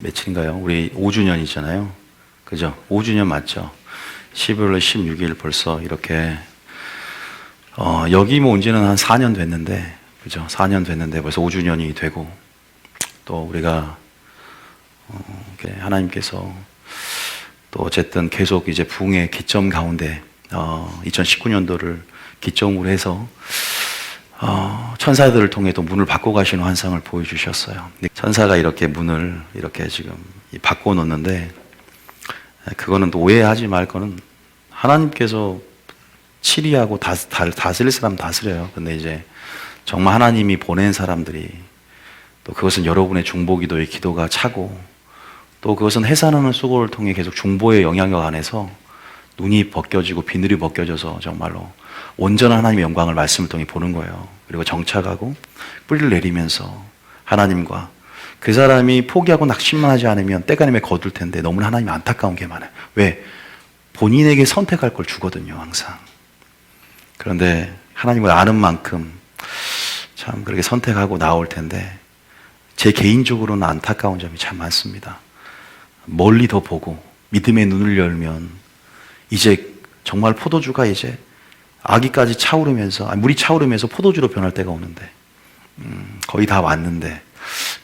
며칠인가요? 우리 5주년이잖아요. 그죠? 5주년 맞죠? 12월 16일 벌써 이렇게 여기 뭐 온 지는 한 4년 됐는데, 그죠? 4년 됐는데 벌써 5주년이 되고, 또 우리가 하나님께서 또 어쨌든 계속 이제 부흥의 기점 가운데 2019년도를 기점으로 해서 천사들을 통해 또 문을 바꿔 가시는 환상을 보여주셨어요. 천사가 이렇게 문을 이렇게 지금 바꿔 놓는데, 그거는 또 오해하지 말 거는 하나님께서 치리하고 다스릴 사람 다스려요. 근데 이제 정말 하나님이 보낸 사람들이 또 그것은 여러분의 중보기도의 기도가 차고, 또 그것은 해산하는 수고를 통해 계속 중보의 영향력 안에서 눈이 벗겨지고 비늘이 벗겨져서 정말로 온전한 하나님의 영광을 말씀을 통해 보는 거예요. 그리고 정착하고 뿌리를 내리면서 하나님과, 그 사람이 포기하고 낙심하지 않으면 때가 되면 거둘 텐데 너무나 하나님이 안타까운 게 많아요. 왜? 본인에게 선택할 걸 주거든요, 항상. 그런데 하나님을 아는 만큼 참 그렇게 선택하고 나올 텐데, 제 개인적으로는 안타까운 점이 참 많습니다. 멀리 더 보고 믿음의 눈을 열면 이제 정말 포도주가 이제 아기까지 차오르면서, 물이 차오르면서 포도주로 변할 때가 오는데, 거의 다 왔는데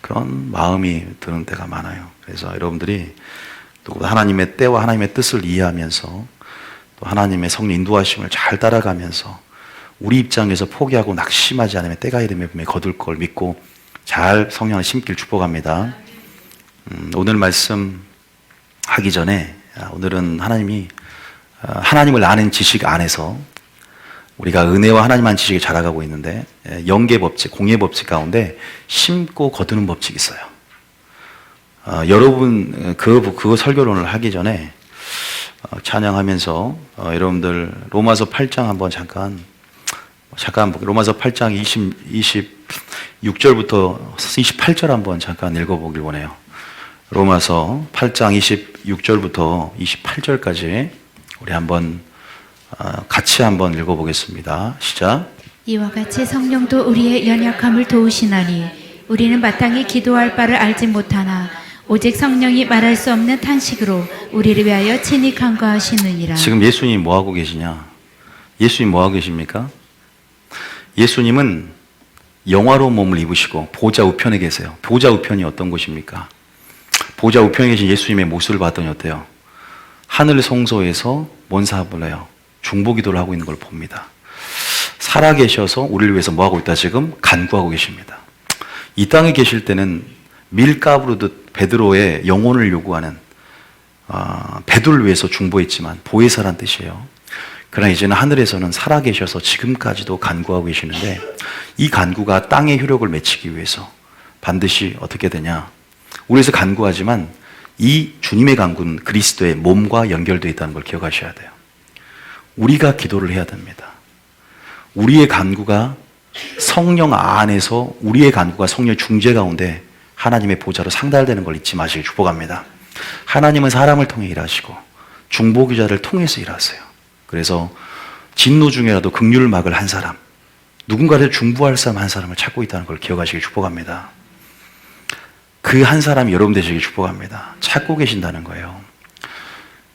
그런 마음이 드는 때가 많아요. 그래서 여러분들이 또 하나님의 때와 하나님의 뜻을 이해하면서 또 하나님의 성령 인도하심을 잘 따라가면서 우리 입장에서 포기하고 낙심하지 않으면 때가 이르면 분명히 거둘 걸 믿고 잘 성령을 심길 축복합니다. 오늘 말씀 하기 전에, 오늘은 하나님을 아는 지식 안에서 우리가 은혜와 하나님 안 지식에 자라가고 있는데, 영계 법칙, 공예 법칙 가운데 심고 거두는 법칙이 있어요. 여러분 그거 설교론을 하기 전에 찬양하면서 여러분들 로마서 8장 한번 잠깐 로마서 8장 26절부터 28절 한번 잠깐 읽어보길 원해요. 로마서 8장 26절부터 28절까지 우리 한번 같이 한번 읽어보겠습니다. 시작. 이와 같이 성령도 우리의 연약함을 도우시나니 우리는 마땅히 기도할 바를 알지 못하나 오직 성령이 말할 수 없는 탄식으로 우리를 위하여 친히 간구하시느니라. 지금 예수님 뭐 하고 계시냐? 예수님 뭐 하고 계십니까? 예수님은 영화로운 몸을 입으시고 보좌 우편에 계세요. 보좌 우편이 어떤 곳입니까? 보좌 우편에 계신 예수님의 모습을 봤더니 어때요? 하늘 성소에서 뭔 사업을 해요? 중보기도를 하고 있는 걸 봅니다. 살아계셔서 우리를 위해서 뭐 하고 있다? 지금 간구하고 계십니다. 이 땅에 계실 때는 밀가부르듯 베드로의 영혼을 요구하는 베드로를 위해서 중보했지만 보혜사란 뜻이에요. 그러나 이제는 하늘에서는 살아계셔서 지금까지도 간구하고 계시는데, 이 간구가 땅의 효력을 맺히기 위해서 반드시 어떻게 되냐? 우리에서 간구하지만 이 주님의 간구는 그리스도의 몸과 연결되어 있다는 걸 기억하셔야 돼요. 우리가 기도를 해야 됩니다. 우리의 간구가 성령 안에서, 우리의 간구가 성령 중재 가운데 하나님의 보좌로 상달되는 걸 잊지 마시길 축복합니다. 하나님은 사람을 통해 일하시고 중보기자를 통해서 일하세요. 그래서 진노 중에라도 긍휼을 막을 한 사람, 누군가를 중보할 사람 한 사람을 찾고 있다는 걸 기억하시길 축복합니다. 그 한 사람이 여러분 되시길 축복합니다. 찾고 계신다는 거예요.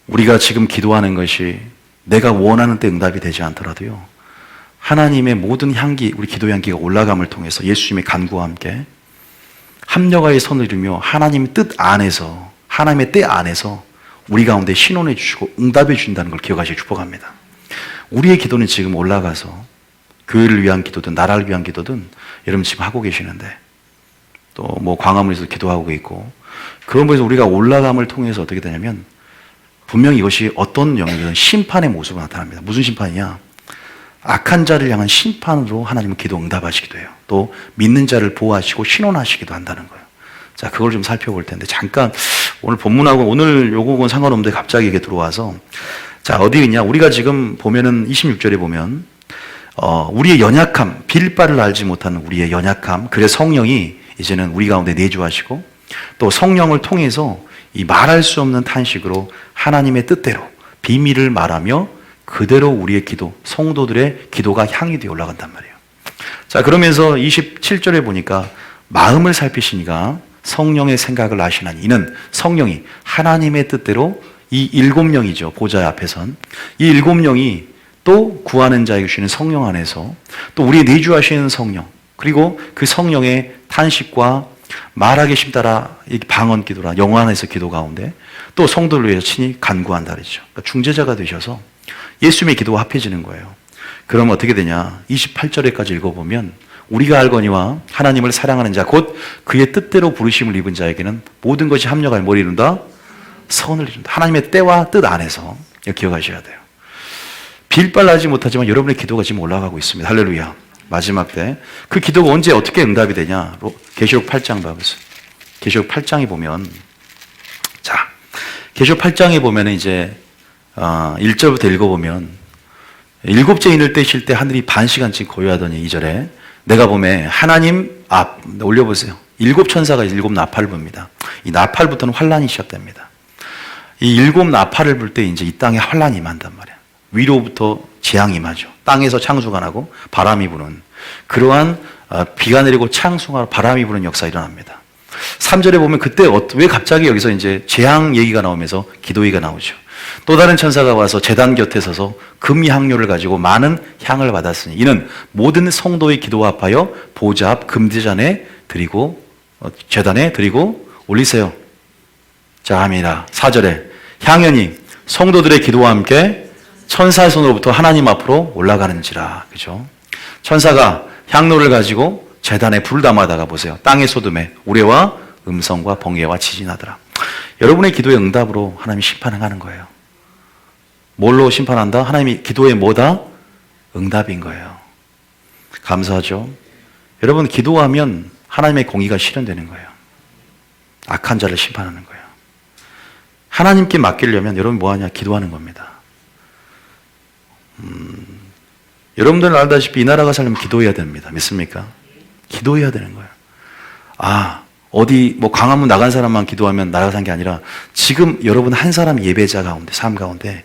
우리가 지금 기도하는 것이 내가 원하는 때 응답이 되지 않더라도요, 하나님의 모든 향기, 우리 기도 향기가 올라감을 통해서 예수님의 간구와 함께 합력하여 선을 이루며 하나님의 뜻 안에서, 하나님의 때 안에서 우리 가운데 신원해 주시고 응답해 주신다는 걸 기억하시길 축복합니다. 우리의 기도는 지금 올라가서 교회를 위한 기도든 나라를 위한 기도든 여러분 지금 하고 계시는데, 또 뭐 광화문에서 기도하고 있고, 그런 곳에서 우리가 올라감을 통해서 어떻게 되냐면 분명히 이것이 어떤 영역이든 심판의 모습으로 나타납니다. 무슨 심판이냐? 악한 자를 향한 심판으로 하나님은 기도 응답하시기도 해요. 또 믿는 자를 보호하시고 신원하시기도 한다는 거예요. 자, 그걸 좀 살펴볼 텐데, 잠깐 오늘 본문하고 오늘 요거는 상관없는데 갑자기 이게 들어와서, 자, 어디 있냐? 우리가 지금 보면은 26절에 보면 우리의 연약함, 빌 바를 알지 못하는 우리의 연약함, 그래서 성령이 이제는 우리 가운데 내주하시고, 또 성령을 통해서 이 말할 수 없는 탄식으로 하나님의 뜻대로 비밀을 말하며 그대로 우리의 기도, 성도들의 기도가 향이 되어 올라간단 말이에요. 자, 그러면서 27절에 보니까 마음을 살피시니까 성령의 생각을 아시나니 이는 성령이 하나님의 뜻대로 이 일곱 영이죠. 보좌 앞에선 이 일곱 영이 또 구하는 자에게 주시는 성령 안에서 또 우리의 내주하시는 성령 그리고 그 성령의 탄식과 말하기 쉽다라 방언 기도라 영어 안에서 기도 가운데 또 성도를 위해서 친히 간구한다 그랬죠. 그러니까 중재자가 되셔서 예수님의 기도와 합해지는 거예요. 그럼 어떻게 되냐? 28절에까지 읽어보면 우리가 알거니와 하나님을 사랑하는 자 곧 그의 뜻대로 부르심을 입은 자에게는 모든 것이 합력하여 뭘 이룬다? 선을 이룬다. 하나님의 때와 뜻 안에서 기억하셔야 돼요. 빌발하지 못하지만 여러분의 기도가 지금 올라가고 있습니다. 할렐루야. 마지막 때 그 기도가 언제 어떻게 응답이 되냐? 계시록 8장 봐보세요. 계시록 8장에 보면 자 계시록 8장에 보면 이제 1절부터 읽어보면 일곱째 인을 떼실 때 하늘이 반 시간씩 고요하더니 2절에 내가 보매 하나님 앞 올려보세요. 일곱 천사가 일곱 나팔을 붑니다. 이 나팔부터는 환란이 시작됩니다. 이 일곱 나팔을 불 때 이제 이 땅에 환란이 임한단 말이야. 위로부터 재앙이 임하죠. 땅에서 창수가 나고 바람이 부는 그러한 비가 내리고 창수가 바람이 부는 역사가 일어납니다. 3절에 보면 그때 왜 갑자기 여기서 이제 재앙 얘기가 나오면서 기도 얘기가 나오죠. 또 다른 천사가 와서 제단 곁에 서서 금향료를 가지고 많은 향을 받았으니 이는 모든 성도의 기도와 합하여 보좌 앞 금대잔에 드리고 제단에 드리고 올리세요. 자, 합니다. 4절에 향연이 성도들의 기도와 함께 천사의 손으로부터 하나님 앞으로 올라가는지라. 그죠? 천사가 향로를 가지고 제단에 불 담아다가 보세요. 땅의 소돔에 우레와 음성과 번개와 지진하더라. 여러분의 기도의 응답으로 하나님이 심판하는 거예요. 뭘로 심판한다? 하나님이 기도의 뭐다? 응답인 거예요. 감사하죠? 여러분 기도하면 하나님의 공의가 실현되는 거예요. 악한 자를 심판하는 거예요. 하나님께 맡기려면 여러분 뭐하냐? 기도하는 겁니다. 여러분들은 알다시피 이 나라가 살려면 기도해야 됩니다. 믿습니까? 기도해야 되는 거예요. 어디 뭐 광화문 나간 사람만 기도하면 나라가 산 게 아니라 지금 여러분 한 사람 예배자 가운데 삶 가운데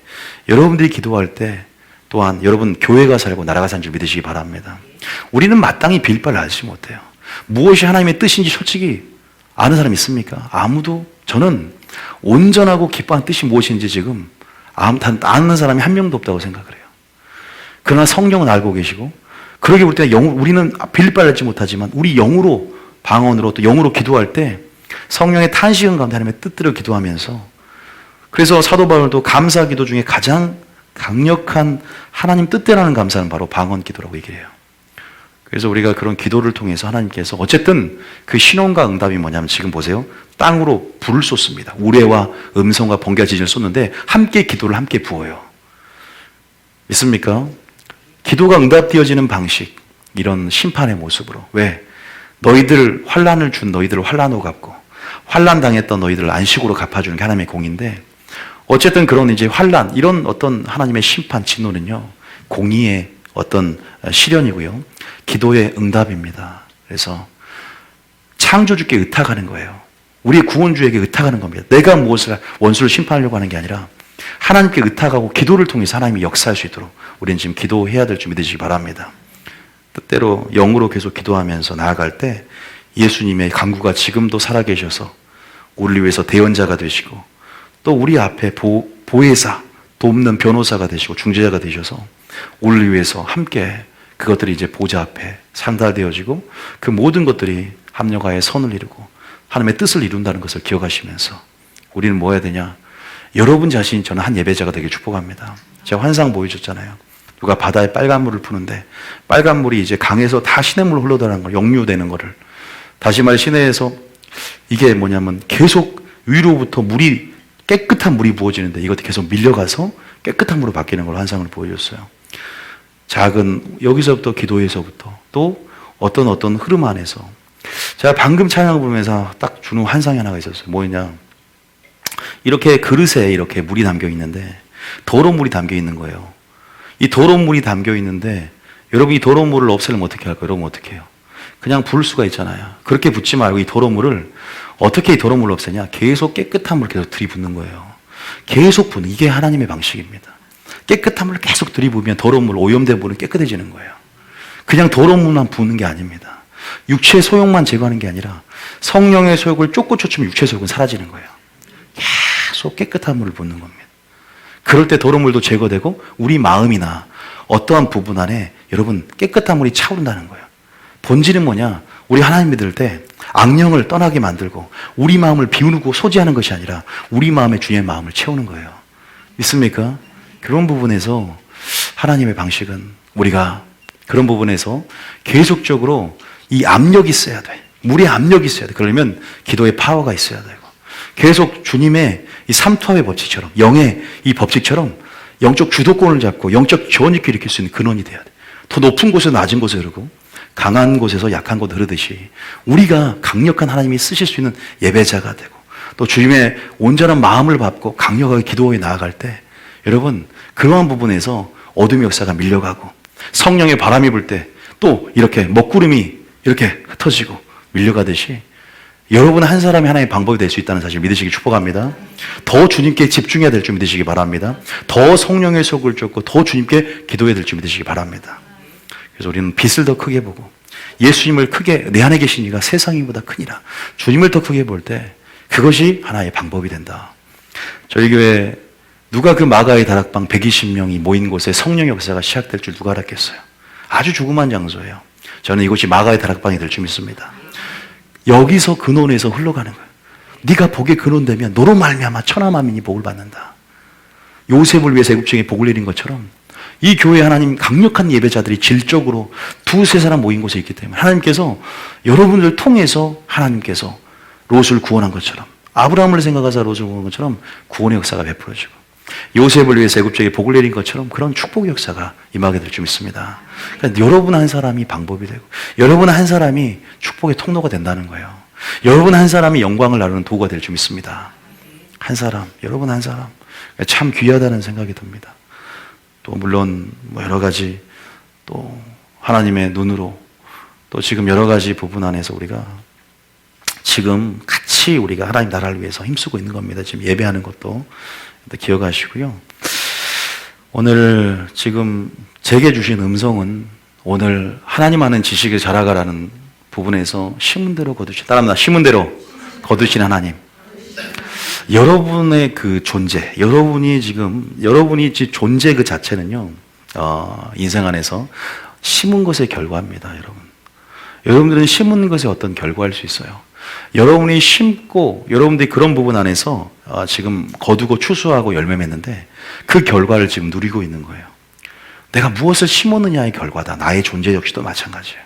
여러분들이 기도할 때 또한 여러분 교회가 살고 나라가 산 줄 믿으시기 바랍니다. 우리는 마땅히 빌 바를 알지 못해요. 무엇이 하나님의 뜻인지 솔직히 아는 사람 있습니까? 아무도. 저는 온전하고 기뻐하는 뜻이 무엇인지 지금 아는 사람이 한 명도 없다고 생각을 해요. 그러나 성령은 알고 계시고 그러게 볼 때 우리는 빌 바를 알지 못하지만 우리 영으로 방언으로 또 영으로 기도할 때 성령의 탄식은 가운데 하나님의 뜻대로 기도하면서 그래서 사도 바울도 감사 기도 중에 가장 강력한 하나님 뜻대로 하는 감사는 바로 방언 기도라고 얘기를 해요. 그래서 우리가 그런 기도를 통해서 하나님께서 어쨌든 그 신원과 응답이 뭐냐면 지금 보세요. 땅으로 불을 쏟습니다. 우레와 음성과 번개와 지진을 쏟는데 함께 기도를 함께 부어요. 믿습니까? 기도가 응답되어지는 방식, 이런 심판의 모습으로. 왜? 너희들 환란을 준 너희들을 환란으로 갚고 환란 당했던 너희들을 안식으로 갚아주는 게 하나님의 공인데 어쨌든 그런 이제 환란 이런 어떤 하나님의 심판 진노는요 공의의 어떤 실현이고요 기도의 응답입니다. 그래서 창조주께 의탁하는 거예요. 우리의 구원주에게 의탁하는 겁니다. 내가 무엇을 원수를 심판하려고 하는 게 아니라 하나님께 의탁하고 기도를 통해서 하나님이 역사할 수 있도록 우리는 지금 기도해야 될 줄 믿으시기 바랍니다. 뜻대로 영으로 계속 기도하면서 나아갈 때 예수님의 간구가 지금도 살아계셔서 우리를 위해서 대언자가 되시고 또 우리 앞에 보혜사, 돕는 변호사가 되시고 중재자가 되셔서 우리를 위해서 함께 그것들이 이제 보좌 앞에 상달되어지고 그 모든 것들이 합력하여 선을 이루고 하나님의 뜻을 이룬다는 것을 기억하시면서 우리는 뭐 해야 되냐? 여러분 자신이 저는 한 예배자가 되길 축복합니다. 제가 환상 보여줬잖아요. 누가 바다에 빨간 물을 푸는데 빨간 물이 이제 강에서 다 시냇물로 흘러들어가는 걸, 역류되는 거를 다시 말해 시내에서 이게 뭐냐면 계속 위로부터 물이 깨끗한 물이 부어지는데 이것도 계속 밀려가서 깨끗한 물로 바뀌는 걸 환상을 보여줬어요. 작은 여기서부터 기도에서부터 또 어떤 흐름 안에서 제가 방금 찬양을 부르면서 딱 주는 환상이 하나가 있었어요. 뭐였냐? 이렇게 그릇에 이렇게 물이 담겨 있는데 더러운 물이 담겨 있는 거예요. 이 더러운 물이 담겨 있는데 여러분 이 더러운 물을 없애려면 어떻게 할까요? 여러분 어떻게 해요? 그냥 부을 수가 있잖아요. 그렇게 붓지 말고 이 더러운 물을 어떻게 이 더러운 물을 없애냐? 계속 깨끗한 물을 계속 들이붓는 거예요. 계속 부는 이게 하나님의 방식입니다. 깨끗한 물을 계속 들이부으면 더러운 물, 오염된 물은 깨끗해지는 거예요. 그냥 더러운 물만 부는 게 아닙니다. 육체의 소욕만 제거하는 게 아니라 성령의 소욕을 쫓고 쫓으면 육체의 소욕은 사라지는 거예요. 계속 깨끗한 물을 붓는 겁니다. 그럴 때 더러운 물도 제거되고 우리 마음이나 어떠한 부분 안에 여러분 깨끗한 물이 차오른다는 거예요. 본질은 뭐냐? 우리 하나님 믿을 때 악령을 떠나게 만들고 우리 마음을 비우고 소지하는 것이 아니라 우리 마음에 주님의 마음을 채우는 거예요. 믿습니까? 그런 부분에서 하나님의 방식은 우리가 그런 부분에서 계속적으로 이 압력이 있어야 돼. 물의 압력이 있어야 돼. 그러려면 기도의 파워가 있어야 되고 계속 주님의 이 삼투압의 법칙처럼 영의 이 법칙처럼 영적 주도권을 잡고 영적 전익을 일으킬 수 있는 근원이 돼야 돼. 더 높은 곳에서 낮은 곳에 흐르고 강한 곳에서 약한 곳에 흐르듯이 우리가 강력한 하나님이 쓰실 수 있는 예배자가 되고 또 주님의 온전한 마음을 받고 강력하게 기도에 나아갈 때 여러분 그러한 부분에서 어둠의 역사가 밀려가고 성령의 바람이 불 때 또 이렇게 먹구름이 이렇게 흩어지고 밀려가듯이 여러분 한 사람이 하나님의 방법이 될 수 있다는 사실 믿으시기 축복합니다. 더 주님께 집중해야 될 줄 믿으시기 바랍니다. 더 성령의 속을 쫓고 더 주님께 기도해야 될 줄 믿으시기 바랍니다. 그래서 우리는 빛을 더 크게 보고 예수님을 크게 내 안에 계신 이가 세상이보다 크니라 주님을 더 크게 볼 때 그것이 하나의 방법이 된다. 저희 교회 누가 그 마가의 다락방 120명이 모인 곳에 성령의 역사가 시작될 줄 누가 알았겠어요? 아주 조그만 장소예요. 저는 이곳이 마가의 다락방이 될 줄 믿습니다. 여기서 근원에서 흘러가는 거예요. 네가 복의 근원되면 너로 말미암아 천하만민이 복을 받는다. 요셉을 위해서 애굽 땅에 복을 내린 것처럼 이 교회 하나님 강력한 예배자들이 질적으로 두세 사람 모인 곳에 있기 때문에 하나님께서 여러분들 통해서 하나님께서 롯을 구원한 것처럼 아브라함을 생각하사 롯을 구원한 것처럼 구원의 역사가 베풀어지고 요셉을 위해서 애굽 땅에 복을 내린 것처럼 그런 축복의 역사가 임하게 될 줄 믿습니다. 그러니까 여러분 한 사람이 방법이 되고 여러분 한 사람이 축복의 통로가 된다는 거예요. 여러분 한 사람이 영광을 나누는 도구가 될 줄 믿습니다. 한 사람, 여러분 한 사람 참 귀하다는 생각이 듭니다. 또 물론 뭐 여러 가지 또 하나님의 눈으로 또 지금 여러 가지 부분 안에서 우리가 지금 같이 우리가 하나님 나라를 위해서 힘쓰고 있는 겁니다. 지금 예배하는 것도 기억하시고요. 오늘 지금 제게 주신 음성은 오늘 하나님 아는 지식을 자라가라는 부분에서 심은 대로 거두신 따라합니다. 심은 대로 거두신 하나님. 여러분의 그 존재, 여러분이 존재 그 자체는요, 인생 안에서 심은 것의 결과입니다, 여러분. 여러분들은 심은 것에 어떤 결과일 수 있어요. 여러분이 심고, 여러분들이 그런 부분 안에서 지금 거두고 추수하고 열매 맺는데 그 결과를 지금 누리고 있는 거예요. 내가 무엇을 심었느냐의 결과다. 나의 존재 역시도 마찬가지예요.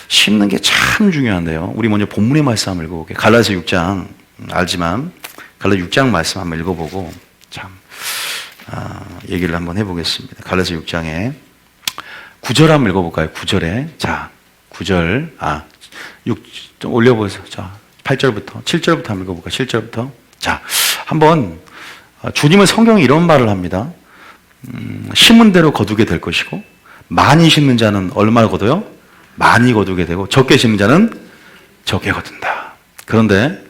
심는 게 참 중요한데요. 우리 먼저 본문의 말씀 한번 읽어볼게요. 갈라디아 6장. 알지만 갈라디아 6장 말씀 한번 읽어보고 참 얘기를 한번 해보겠습니다. 갈라디아 6장에 9절 한번 읽어볼까요? 9절에 자 9절 6좀 올려보세요. 자 8절부터 7절부터 한번 읽어볼까요? 7절부터 자 한번 주님은 성경에 이런 말을 합니다. 심은 대로 거두게 될 것이고 많이 심는 자는 얼마를 거둬요? 많이 거두게 되고 적게 심는 자는 적게 거둔다. 그런데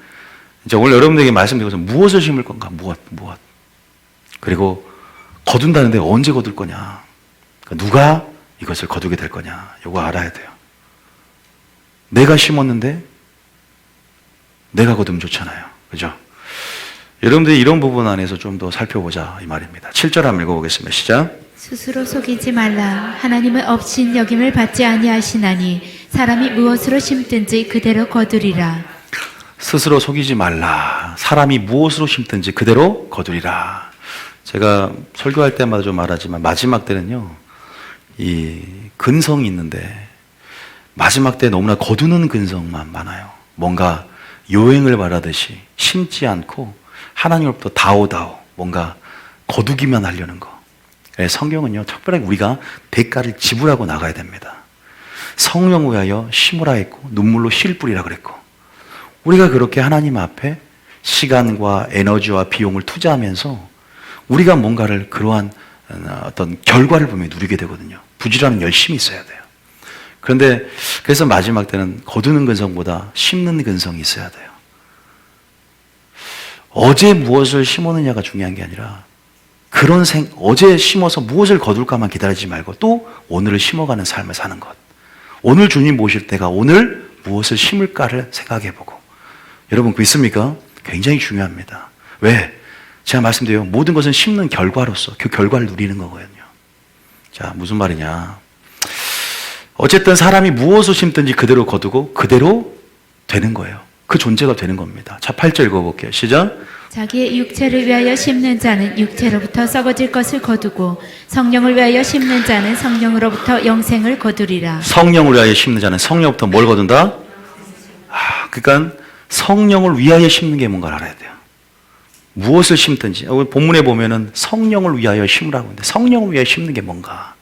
이제 오늘 여러분들에게 말씀드리고서 무엇을 심을 건가? 무엇. 그리고 거둔다는데 언제 거둘 거냐? 그러니까 누가 이것을 거두게 될 거냐? 이거 알아야 돼요. 내가 심었는데 내가 거두면 좋잖아요. 그죠? 여러분들이 이런 부분 안에서 좀 더 살펴보자 이 말입니다. 7절 한번 읽어보겠습니다. 시작. 스스로 속이지 말라. 하나님은 업신 여김을 받지 아니하시나니 사람이 무엇으로 심든지 그대로 거두리라. 스스로 속이지 말라. 사람이 무엇으로 심든지 그대로 거두리라. 제가 설교할 때마다 좀 말하지만 마지막 때는요, 이 근성이 있는데 마지막 때 너무나 거두는 근성만 많아요. 뭔가 요행을 바라듯이 심지 않고 하나님으로부터 다오다오 뭔가 거두기만 하려는 거. 성경은요, 특별하게 우리가 대가를 지불하고 나가야 됩니다. 성령 위하여 심으라 했고 눈물로 실 뿌리라 그랬고 우리가 그렇게 하나님 앞에 시간과 에너지와 비용을 투자하면서 우리가 뭔가를 그러한 어떤 결과를 보면 누리게 되거든요. 부지런한 열심이 있어야 돼요. 그런데 그래서 마지막 때는 거두는 근성보다 심는 근성이 있어야 돼요. 어제 무엇을 심었느냐가 중요한 게 아니라 어제 심어서 무엇을 거둘까만 기다리지 말고 또 오늘을 심어가는 삶을 사는 것. 오늘 주님 모실 때가 오늘 무엇을 심을까를 생각해보고. 여러분, 믿습니까? 굉장히 중요합니다. 왜? 제가 말씀드려요. 모든 것은 심는 결과로서 그 결과를 누리는 거거든요. 자, 무슨 말이냐. 어쨌든 사람이 무엇을 심든지 그대로 거두고 그대로 되는 거예요. 그 존재가 되는 겁니다. 자, 8절 읽어볼게요. 시작. 자기의 육체를 위하여 심는 자는 육체로부터 썩어질 것을 거두고 성령을 위하여 심는 자는 성령으로부터 영생을 거두리라. 성령을 위하여 심는 자는 성령부터 뭘 거둔다? 그러니까 성령을 위하여 심는 게 뭔가를 알아야 돼요. 무엇을 심든지. 본문에 보면은 성령을 위하여 심으라고 하는데 성령을 위하여 심는 게 뭔가?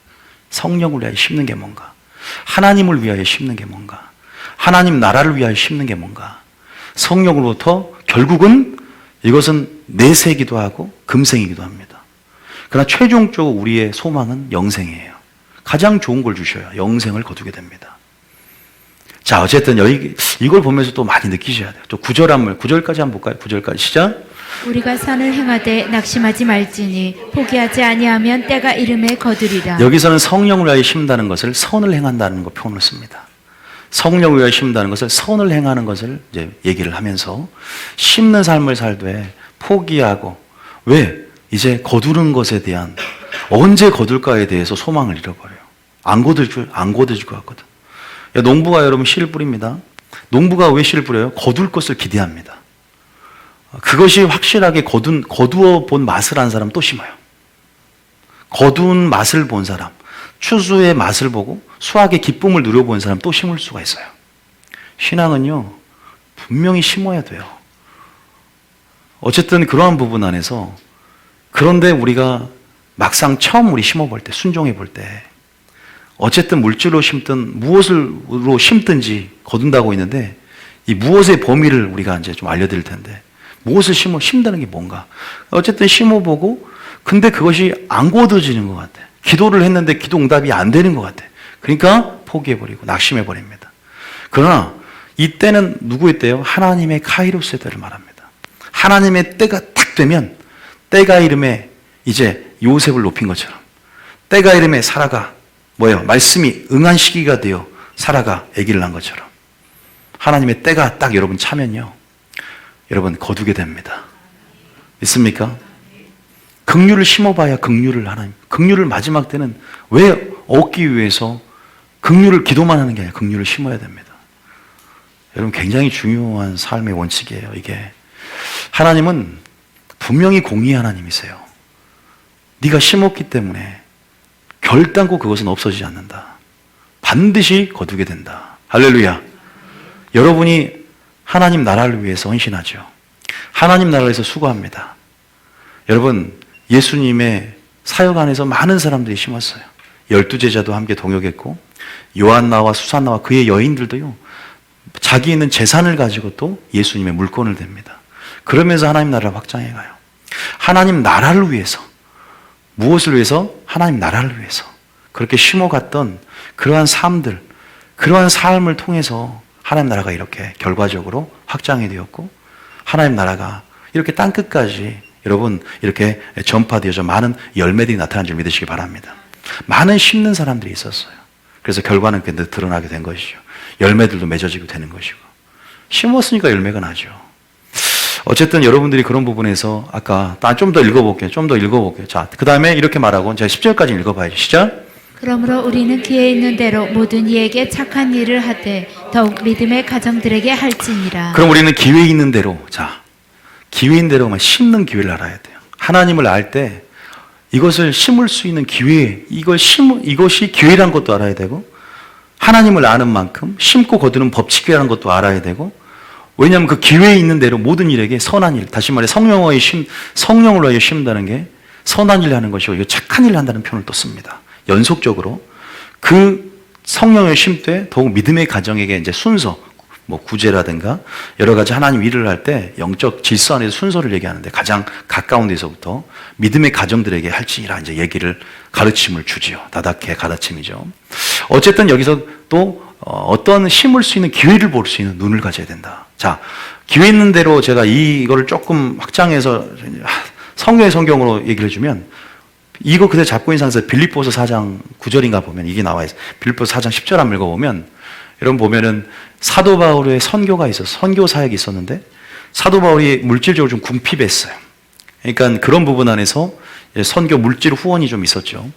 성령을 위하여 심는 게 뭔가? 하나님을 위하여 심는 게 뭔가? 하나님 나라를 위하여 심는 게 뭔가? 성령으로부터 결국은 이것은 내세이기도 하고 금생이기도 합니다. 그러나 최종적으로 우리의 소망은 영생이에요. 가장 좋은 걸 주셔요. 영생을 거두게 됩니다. 자, 어쨌든 이걸 보면서 또 많이 느끼셔야 돼요. 또 9절까지 한번 볼까요? 9절까지 시작. 우리가 선을 행하되 낙심하지 말지니 포기하지 아니하면 때가 이름에 거두리라. 여기서는 성령을 위하여 심는다는 것을 선을 행한다는 거 표현을 씁니다. 성령을 위하여 심는다는 것을 선을 행하는 것을 이제 얘기를 하면서 심는 삶을 살되 포기하고 왜? 이제 거두는 것에 대한 언제 거둘까에 대해서 소망을 잃어버려요. 안 거둘 것 같거든. 농부가 여러분 씨를 뿌립니다. 농부가 왜 씨를 뿌려요? 거둘 것을 기대합니다. 그것이 확실하게 거두어 본 맛을 안 사람 또 심어요. 거둔 맛을 본 사람, 추수의 맛을 보고 수확의 기쁨을 누려본 사람 또 심을 수가 있어요. 신앙은요, 분명히 심어야 돼요. 어쨌든 그러한 부분 안에서 그런데 우리가 막상 처음 우리 심어볼 때, 순종해 볼 때 어쨌든 물질로 심든 무엇으로 심든지 거둔다고 있는데 이 무엇의 범위를 우리가 이제 좀 알려드릴 텐데 무엇을 심는다는 게 뭔가? 어쨌든 심어보고 근데 그것이 안 거둬지는 것 같아. 기도를 했는데 기도 응답이 안 되는 것 같아. 그러니까 포기해버리고 낙심해버립니다. 그러나 이때는 누구의 때요? 하나님의 카이로스의 때를 말합니다. 하나님의 때가 딱 되면 때가 이름에 이제 요셉을 높인 것처럼 때가 이름에 사라가 뭐예요? 말씀이 응한 시기가 되어 사라가 아기를 낳은 것처럼 하나님의 때가 딱 여러분 차면요. 여러분 거두게 됩니다. 믿습니까? 긍휼을 심어봐야 긍휼을 하나님. 긍휼을 마지막 때는 왜 얻기 위해서 긍휼을 기도만 하는 게 아니라 긍휼을 심어야 됩니다. 여러분 굉장히 중요한 삶의 원칙이에요. 이게 하나님은 분명히 공의의 하나님이세요. 네가 심었기 때문에 결단코 그것은 없어지지 않는다. 반드시 거두게 된다. 할렐루야. 여러분이 하나님 나라를 위해서 헌신하죠. 하나님 나라를 위해서 수고합니다. 여러분 예수님의 사역 안에서 많은 사람들이 심었어요. 12제자도 함께 동역했고 요한나와 수산나와 그의 여인들도요. 자기 있는 재산을 가지고 또 예수님의 물건을 댑니다. 그러면서 하나님 나라를 확장해 가요. 하나님 나라를 위해서 무엇을 위해서? 하나님 나라를 위해서 그렇게 심어갔던 그러한 삶들 그러한 삶을 통해서 하나님 나라가 이렇게 결과적으로 확장이 되었고 하나님 나라가 이렇게 땅끝까지 여러분 이렇게 전파되어서 많은 열매들이 나타난 줄 믿으시기 바랍니다. 많은 심는 사람들이 있었어요. 그래서 결과는 드러나게 된 것이죠. 열매들도 맺어지고 되는 것이고 심었으니까 열매가 나죠. 어쨌든 여러분들이 그런 부분에서 아까 좀 더 읽어볼게요. 자, 그 다음에 이렇게 말하고 제가 10절까지 읽어봐야죠. 시작. 그러므로 우리는 기회 있는 대로 모든 이에게 착한 일을 하되 더욱 믿음의 가정들에게 할지니라. 그럼 우리는 기회 있는 대로 기회 있는 대로만 심는 기회를 알아야 돼요. 하나님을 알 때 이것을 심을 수 있는 기회, 이것이 기회라는 것도 알아야 되고 하나님을 아는 만큼 심고 거두는 법칙이라는 것도 알아야 되고 왜냐하면 그 기회에 있는 대로 모든 일에게 선한 일, 다시 말해 성령을 위하여 심는다는 게 선한 일을 하는 것이고 이거 착한 일을 한다는 표현을 또 씁니다. 연속적으로 그 성령을 심되 더욱 믿음의 가정에게 이제 순서, 구제라든가 여러 가지 하나님 일을 할 때 영적 질서 안에서 순서를 얘기하는데 가장 가까운 데서부터 믿음의 가정들에게 할지니라 이제 얘기를 가르침을 주지요. 다닥해 가르침이죠. 어쨌든 여기서 또 어떤 심을 수 있는 기회를 볼 수 있는 눈을 가져야 된다. 자, 기회 있는 대로 제가 이거를 조금 확장해서 성경으로 얘기를 해주면 이거 그대로 잡고 있는 상태에서 빌립보서 4장 9절인가 보면 이게 나와 있어요. 빌립보서 4장 10절 한번 읽어보면 여러분 보면은 사도 바울의 선교가 있어서 선교 사역이 있었는데 사도 바울이 물질적으로 좀 궁핍했어요. 그러니까 그런 부분 안에서 선교 물질 후원이 좀 있었죠.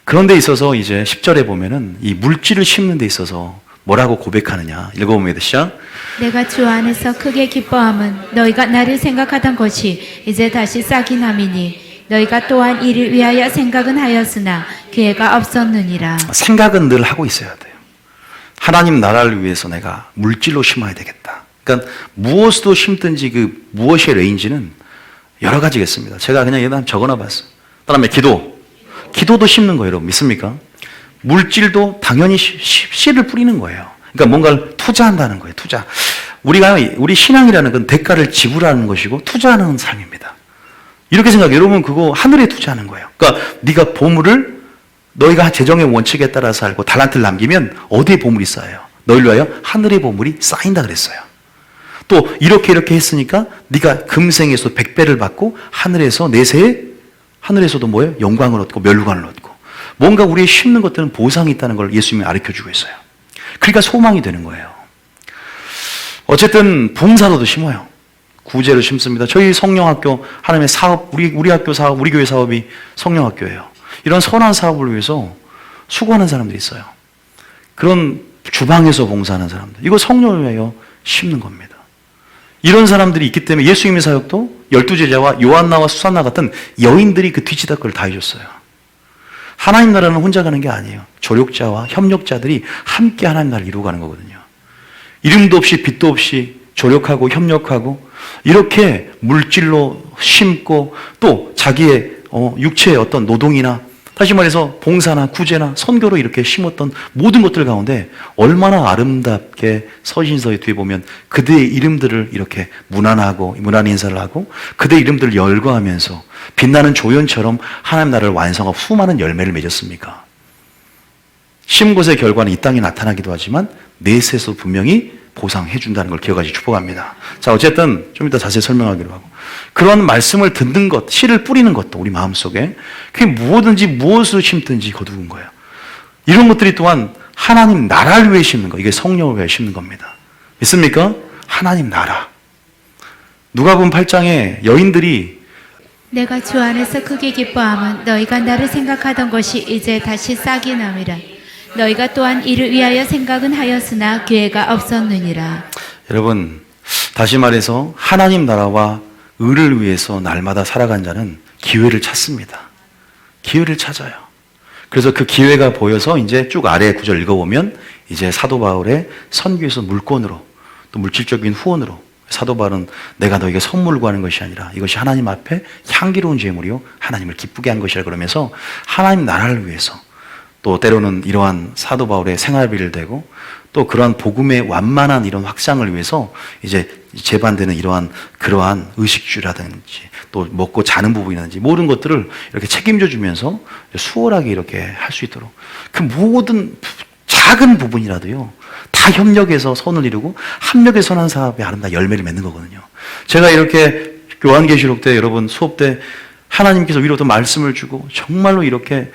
그런 데 있어서 이제 10절에 보면은 이 물질을 심는 데 있어서 뭐라고 고백하느냐. 읽어보면 시작. 내가 주 안에서 크게 기뻐함은 너희가 나를 생각하던 것이 이제 다시 싹이 남이니 너희가 또한 이를 위하여 생각은 하였으나 기회가 없었느니라. 생각은 늘 하고 있어야 돼요. 하나님 나라를 위해서 내가 물질로 심어야 되겠다. 그러니까 무엇으로 심든지 그 무엇의 레인지는 여러 가지겠습니다. 제가 그냥 예단 적어놔 봤어요. 그다음에 기도도 심는 거예요. 여러분 믿습니까? 물질도 당연히 씨를 뿌리는 거예요. 그러니까 뭔가를 투자한다는 거예요. 투자. 우리 신앙이라는 건 대가를 지불하는 것이고 투자하는 삶입니다. 이렇게 생각해요. 여러분 그거 하늘에 투자하는 거예요. 그러니까 네가 보물을 너희가 재정의 원칙에 따라서 살고 달란트를 남기면 어디에 보물이 쌓여요? 너희를 위하여 하늘의 보물이 쌓인다 그랬어요. 또 이렇게 했으니까 네가 금생에서 100배를 받고 하늘에서 내세에 하늘에서도 뭐예요? 영광을 얻고 멸류관을 얻고 뭔가 우리의 심는 것들은 보상이 있다는 걸 예수님이 가르쳐주고 있어요. 그러니까 소망이 되는 거예요. 어쨌든 봉사로도 심어요. 구제로 심습니다. 저희 성령학교 하나님의 사업, 우리 학교 사업, 우리 교회 사업이 성령학교예요. 이런 선한 사업을 위해서 수고하는 사람들이 있어요. 그런 주방에서 봉사하는 사람들. 이거 성령을 위하여 심는 겁니다. 이런 사람들이 있기 때문에 예수님의 사역도 12제자와 요한나와 수산나 같은 여인들이 그 뒤치다거리를 다 해줬어요. 하나님 나라는 혼자 가는 게 아니에요. 조력자와 협력자들이 함께 하나님 나라를 이루어가는 거거든요. 이름도 없이 빛도 없이 조력하고 협력하고 이렇게 물질로 심고 또 자기의 육체의 어떤 노동이나 다시 말해서 봉사나 구제나 선교로 이렇게 심었던 모든 것들 가운데 얼마나 아름답게 서신서에 뒤에 보면 그들의 이름들을 이렇게 문안 인사를 하고 그들의 이름들을 열거하면서 빛나는 조연처럼 하나님 나라를 완성하고 수많은 열매를 맺었습니까? 심은 것의 결과는 이 땅에 나타나기도 하지만 내세에서 분명히 보상해 준다는 걸 기억하시 축복합니다. 자, 어쨌든 좀 이따 자세히 설명하기로 하고 그런 말씀을 듣는 것, 씨를 뿌리는 것도 우리 마음속에 그게 무엇든지 무엇을 심든지 거두는 거예요. 이런 것들이 또한 하나님 나라를 위해 심는 거, 이게 성령을 위해 심는 겁니다. 믿습니까? 하나님 나라. 누가복음 8장에 여인들이 내가 주 안에서 크게 기뻐함은 너희가 나를 생각하던 것이 이제 다시 싹이 남이라. 너희가 또한 이를 위하여 생각은 하였으나 기회가 없었느니라. 여러분 다시 말해서 하나님 나라와 의를 위해서 날마다 살아간 자는 기회를 찾습니다. 기회를 찾아요. 그래서 그 기회가 보여서 이제 쭉 아래 구절 읽어보면 이제 사도 바울의 선교에서 물권으로 또 물질적인 후원으로 사도 바울은 내가 너에게 선물을 구하는 것이 아니라 이것이 하나님 앞에 향기로운 제물이요 하나님을 기쁘게 한 것이라 그러면서 하나님 나라를 위해서 또 때로는 이러한 사도 바울의 생활비를 대고 또 그러한 복음의 완만한 이런 확장을 위해서 이제 재반되는 그러한 의식주라든지 또 먹고 자는 부분이라든지 모든 것들을 이렇게 책임져 주면서 수월하게 이렇게 할 수 있도록 그 모든 작은 부분이라도요 다 협력해서 선을 이루고 합력의 선한 사업의 아름다운 열매를 맺는 거거든요. 제가 이렇게 요한계시록 때 여러분 수업 때 하나님께서 위로부터 말씀을 주고 정말로 이렇게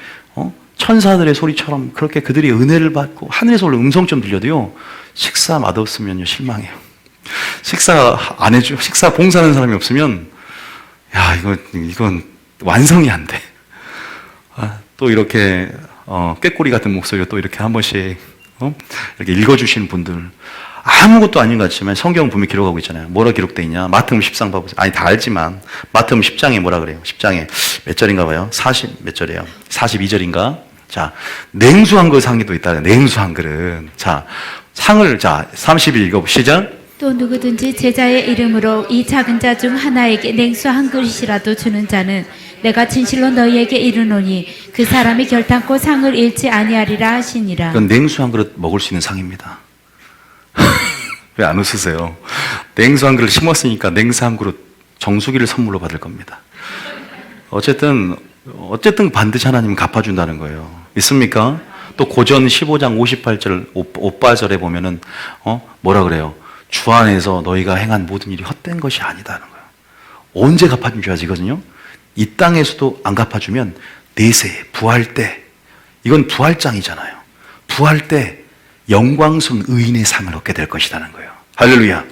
천사들의 소리처럼 그렇게 그들이 은혜를 받고 하늘에서 올라 음성점 들려도요 식사 맛없으면요 실망해요. 식사 안 해줘, 식사 봉사하는 사람이 없으면 야 이건 완성이 안 돼. 또 이렇게 꾀꼬리 같은 목소리로 또 이렇게 한 번씩 이렇게 읽어주시는 분들 아무것도 아닌 것 같지만 성경 분명히 기록하고 있잖아요. 뭐라 기록되어 있냐? 마태복음 10장 봐보세요. 아니 다 알지만 마태복음 10장에 뭐라 그래요? 10장에 몇 절인가 봐요? 40 몇 절이에요? 42절인가? 자, 냉수 한 그릇 상에도 있다. 냉수 한 그릇. 자, 상을 30일 읽어보시죠. 또 누구든지 제자의 이름으로 이 작은 자 중 하나에게 냉수 한 그릇이라도 주는 자는 내가 진실로 너희에게 이르노니 그 사람이 결탄코 상을 잃지 아니하리라 하시니라. 그건 냉수 한 그릇 먹을 수 있는 상입니다. 왜 안 웃으세요? 냉수 한 그릇 심었으니까 냉수 한 그릇 정수기를 선물로 받을 겁니다. 어쨌든 반드시 하나님은 갚아준다는 거예요. 믿습니까? 또 고전 15장 58절 5빠절에 보면은 뭐라 그래요? 주 안에서 너희가 행한 모든 일이 헛된 것이 아니다는 거예요. 언제 갚아준 줄 아시거든요? 이 땅에서도 안 갚아주면 내세, 부활 때, 이건 부활장이잖아요. 부활 때 영광스러운 의인의 상을 얻게 될 것이라는 거예요. 할렐루야.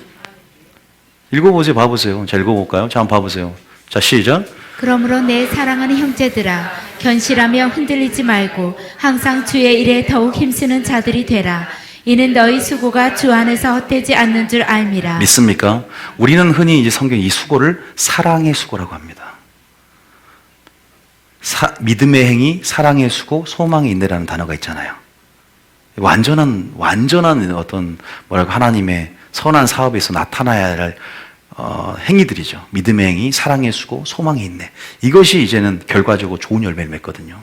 읽어보세요. 봐보세요. 자, 읽어볼까요? 자, 한번 봐보세요. 자, 시작. 그러므로 내 사랑하는 형제들아 견실하며 흔들리지 말고 항상 주의 일에 더욱 힘쓰는 자들이 되라. 이는 너희 수고가 주 안에서 헛되지 않는 줄 알미라. 믿습니까? 우리는 흔히 이제 성경 이 수고를 사랑의 수고라고 합니다. 믿음의 행위, 사랑의 수고, 소망의 인내라는 단어가 있잖아요. 완전한 어떤 하나님의 선한 사업에서 나타나야 할 행위들이죠. 믿음의 행위, 사랑의 수고, 소망의 인내. 이것이 이제는 결과적으로 좋은 열매를 맺거든요.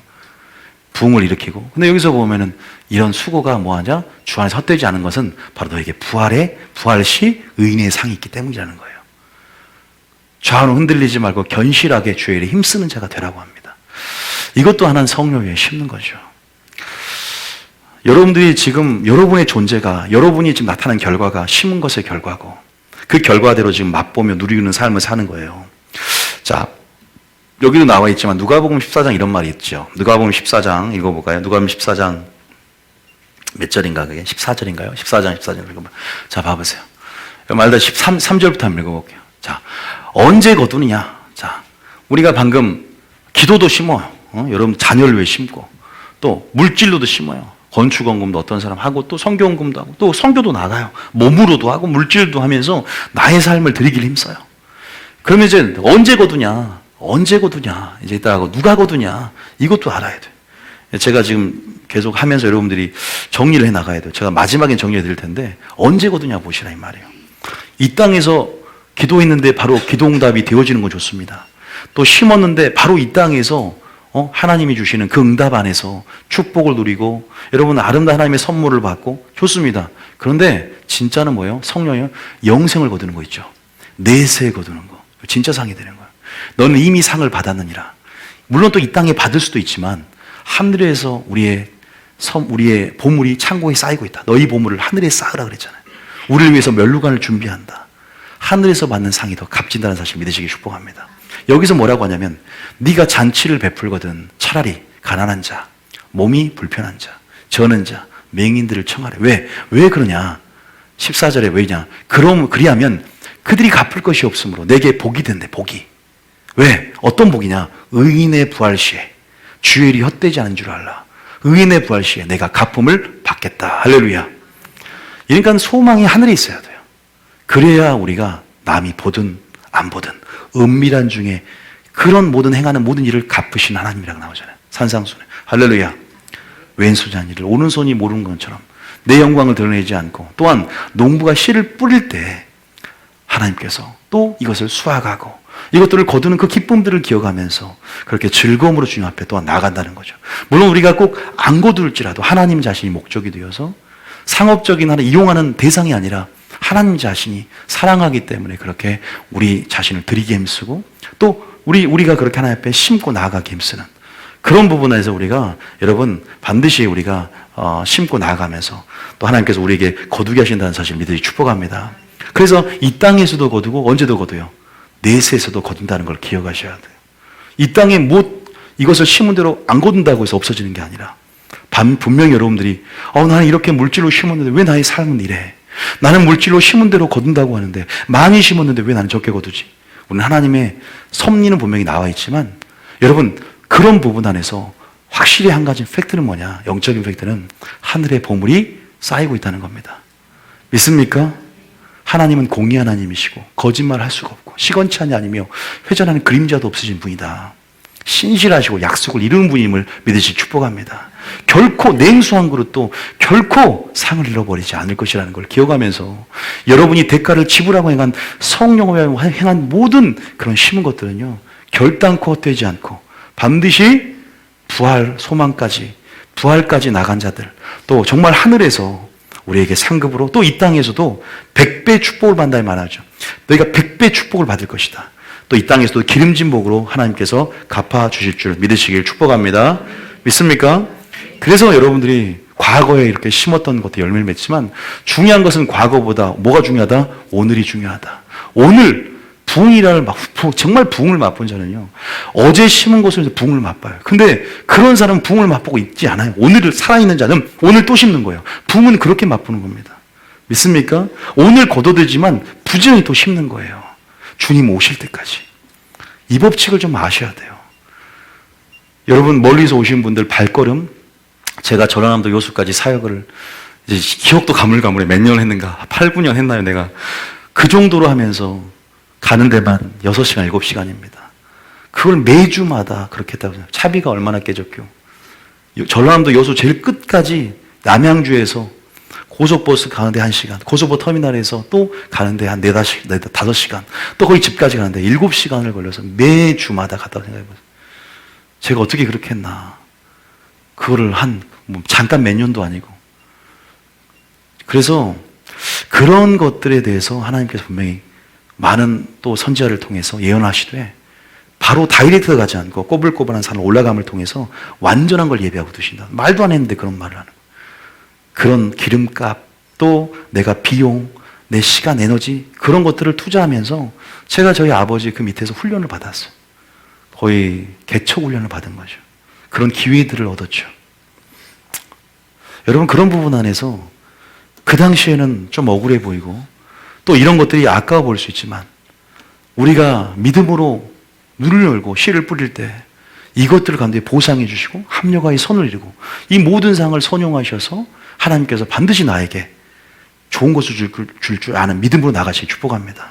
부흥을 일으키고. 근데 여기서 보면은 이런 수고가 뭐하냐? 주 안에서 헛되지 않은 것은 바로 너에게 부활 시 의인의 상이 있기 때문이라는 거예요. 좌우로 흔들리지 말고 견실하게 주의 일에 힘쓰는 자가 되라고 합니다. 이것도 하나는 성령에 심는 거죠. 여러분들이 지금 여러분의 존재가, 여러분이 지금 나타난 결과가 심은 것의 결과고, 그 결과대로 지금 맛보며 누리는 삶을 사는 거예요. 자, 여기도 나와 있지만 누가복음 14장 이런 말이 있죠. 누가복음 14장 읽어볼까요? 누가복음 14장 몇 절인가 그게? 14절인가요? 14장 읽어봐. 자, 봐보세요. 말다 3절부터 한번 읽어볼게요. 자, 언제 거두느냐? 자, 우리가 방금 기도도 심어요. 여러분 자녀를 위해 심고, 또 물질로도 심어요. 건축원금도 어떤 사람 하고, 또 선교원금도 하고, 또 선교도 나가요. 몸으로도 하고 물질도 하면서 나의 삶을 드리길 힘써요. 그러면 이제 언제 거두냐? 이제 이따가 누가 거두냐? 이것도 알아야 돼요. 제가 지금 계속 하면서 여러분들이 정리를 해 나가야 돼요. 제가 마지막엔 정리해 드릴 텐데, 언제 거두냐 보시라 이 말이에요. 이 땅에서 기도했는데 바로 기도응답이 되어지는 건 좋습니다. 또 심었는데 바로 이 땅에서 하나님이 주시는 그 응답 안에서 축복을 누리고, 여러분 아름다운 하나님의 선물을 받고 좋습니다. 그런데 진짜는 뭐예요? 성령이요? 영생을 거두는 거 있죠. 내세 거두는 거. 진짜 상이 되는 거예요. 너는 이미 상을 받았느니라. 물론 또 이 땅에 받을 수도 있지만 하늘에서 우리의 보물이 창고에 쌓이고 있다. 너희 보물을 하늘에 쌓으라 그랬잖아요. 우리를 위해서 멸루관을 준비한다. 하늘에서 받는 상이 더 값진다는 사실 믿으시기 축복합니다. 여기서 뭐라고 하냐면, 네가 잔치를 베풀거든 차라리 가난한 자, 몸이 불편한 자, 저는 자, 맹인들을 청하래. 왜 그러냐? 14절에 왜냐? 그리하면 그들이 갚을 것이 없으므로 내게 복이 된대. 복이. 왜? 어떤 복이냐? 의인의 부활 시에 주의 일이 헛되지 않은 줄 알라. 의인의 부활 시에 내가 갚음을 받겠다. 할렐루야. 그러니까 소망이 하늘에 있어야 돼요. 그래야 우리가 남이 보든 안 보든 은밀한 중에 그런 행하는 모든 일을 갚으신 하나님이라고 나오잖아요. 산상수훈에. 할렐루야. 왼손이 한 일을 오른손이 모르는 것처럼 내 영광을 드러내지 않고, 또한 농부가 씨를 뿌릴 때 하나님께서 또 이것을 수확하고 이것들을 거두는 그 기쁨들을 기억하면서 그렇게 즐거움으로 주님 앞에 또한 나간다는 거죠. 물론 우리가 꼭 안 거둘지라도 하나님 자신이 목적이 되어서 상업적인 하나 이용하는 대상이 아니라 하나님 자신이 사랑하기 때문에 그렇게 우리 자신을 드리게 힘쓰고, 또 우리가 그렇게 하나님 앞에 심고 나아가게 힘쓰는 그런 부분에서 우리가, 여러분 반드시 우리가 심고 나아가면서 또 하나님께서 우리에게 거두게 하신다는 사실 믿으시 축복합니다. 그래서 이 땅에서도 거두고 언제도 거두요. 내세에서도 거둔다는 걸 기억하셔야 돼요. 이 땅에 이것을 심은 대로 안 거둔다고 해서 없어지는 게 아니라, 분명히 여러분들이 나는 이렇게 물질로 심었는데 왜 나의 삶은 이래? 나는 물질로 심은 대로 거둔다고 하는데 많이 심었는데 왜 나는 적게 거두지? 우리는 하나님의 섭리는 분명히 나와 있지만, 여러분 그런 부분 안에서 확실히 한 가지 팩트는 뭐냐? 영적인 팩트는 하늘의 보물이 쌓이고 있다는 겁니다. 믿습니까? 하나님은 공의 하나님이시고 거짓말할 수가 없고 시건치 아니며 회전하는 그림자도 없으신 분이다. 신실하시고 약속을 이루는 분임을 믿으시 축복합니다. 결코 냉수한 그릇도 결코 상을 잃어버리지 않을 것이라는 걸 기억하면서, 여러분이 대가를 지불하고 행한 성령을 행한 모든 그런 심은 것들은요, 결단코 헛되지 않고 반드시 부활까지 나간 자들, 또 정말 하늘에서 우리에게 상급으로, 또 이 땅에서도 100배 축복을 받는다 말하죠. 너희가 100배 축복을 받을 것이다. 또 이 땅에서도 기름진 복으로 하나님께서 갚아주실 줄 믿으시길 축복합니다. 믿습니까? 그래서 여러분들이 과거에 이렇게 심었던 것도 열매를 맺지만, 중요한 것은 과거보다 뭐가 중요하다? 오늘이 중요하다. 오늘 정말 부흥을 맛본 자는요, 어제 심은 것을 부흥을 맛봐요. 근데 그런 사람은 부흥을 맛보고 있지 않아요. 오늘 살아있는 자는 오늘 또 심는 거예요. 부흥은 그렇게 맛보는 겁니다. 믿습니까? 오늘 거둬들지만 부지런히 또 심는 거예요. 주님 오실 때까지. 이 법칙을 좀 아셔야 돼요. 여러분, 멀리서 오신 분들 발걸음, 제가 전라남도 여수까지 사역을 이제 기억도 가물가물해. 몇 년 했는가? 8, 9년 했나요, 내가? 그 정도로 하면서 가는 데만 6시간, 7시간입니다. 그걸 매주마다 그렇게 했다고 생각해요. 차비가 얼마나 깨졌죠. 전라남도 여수 제일 끝까지 남양주에서 고속버스 가는데 1시간, 고속버스 터미널에서 또 가는데 한 5시간, 또 거의 집까지 가는데 7시간을 걸려서 매주마다 갔다고 생각해보세요. 제가 어떻게 그렇게 했나. 그거를 잠깐 몇 년도 아니고. 그래서 그런 것들에 대해서 하나님께서 분명히 많은 또 선지자를 통해서 예언하시되 바로 다이렉트 가지 않고 꼬불꼬불한 산을 올라감을 통해서 완전한 걸 예비하고 두신다. 말도 안 했는데 그런 말을 하는 거예요. 그런 기름값, 또 내가 비용, 내 시간, 에너지 그런 것들을 투자하면서 제가 저희 아버지 그 밑에서 훈련을 받았어요. 거의 개척 훈련을 받은 거죠. 그런 기회들을 얻었죠. 여러분, 그런 부분 안에서 그 당시에는 좀 억울해 보이고 또 이런 것들이 아까워 보일 수 있지만 우리가 믿음으로 눈을 열고 씨를 뿌릴 때 이것들을 가운데 보상해 주시고 합력하여 선을 이루고 이 모든 상을 선용하셔서 하나님께서 반드시 나에게 좋은 것을 줄 줄 아는 믿음으로 나가시기 축복합니다.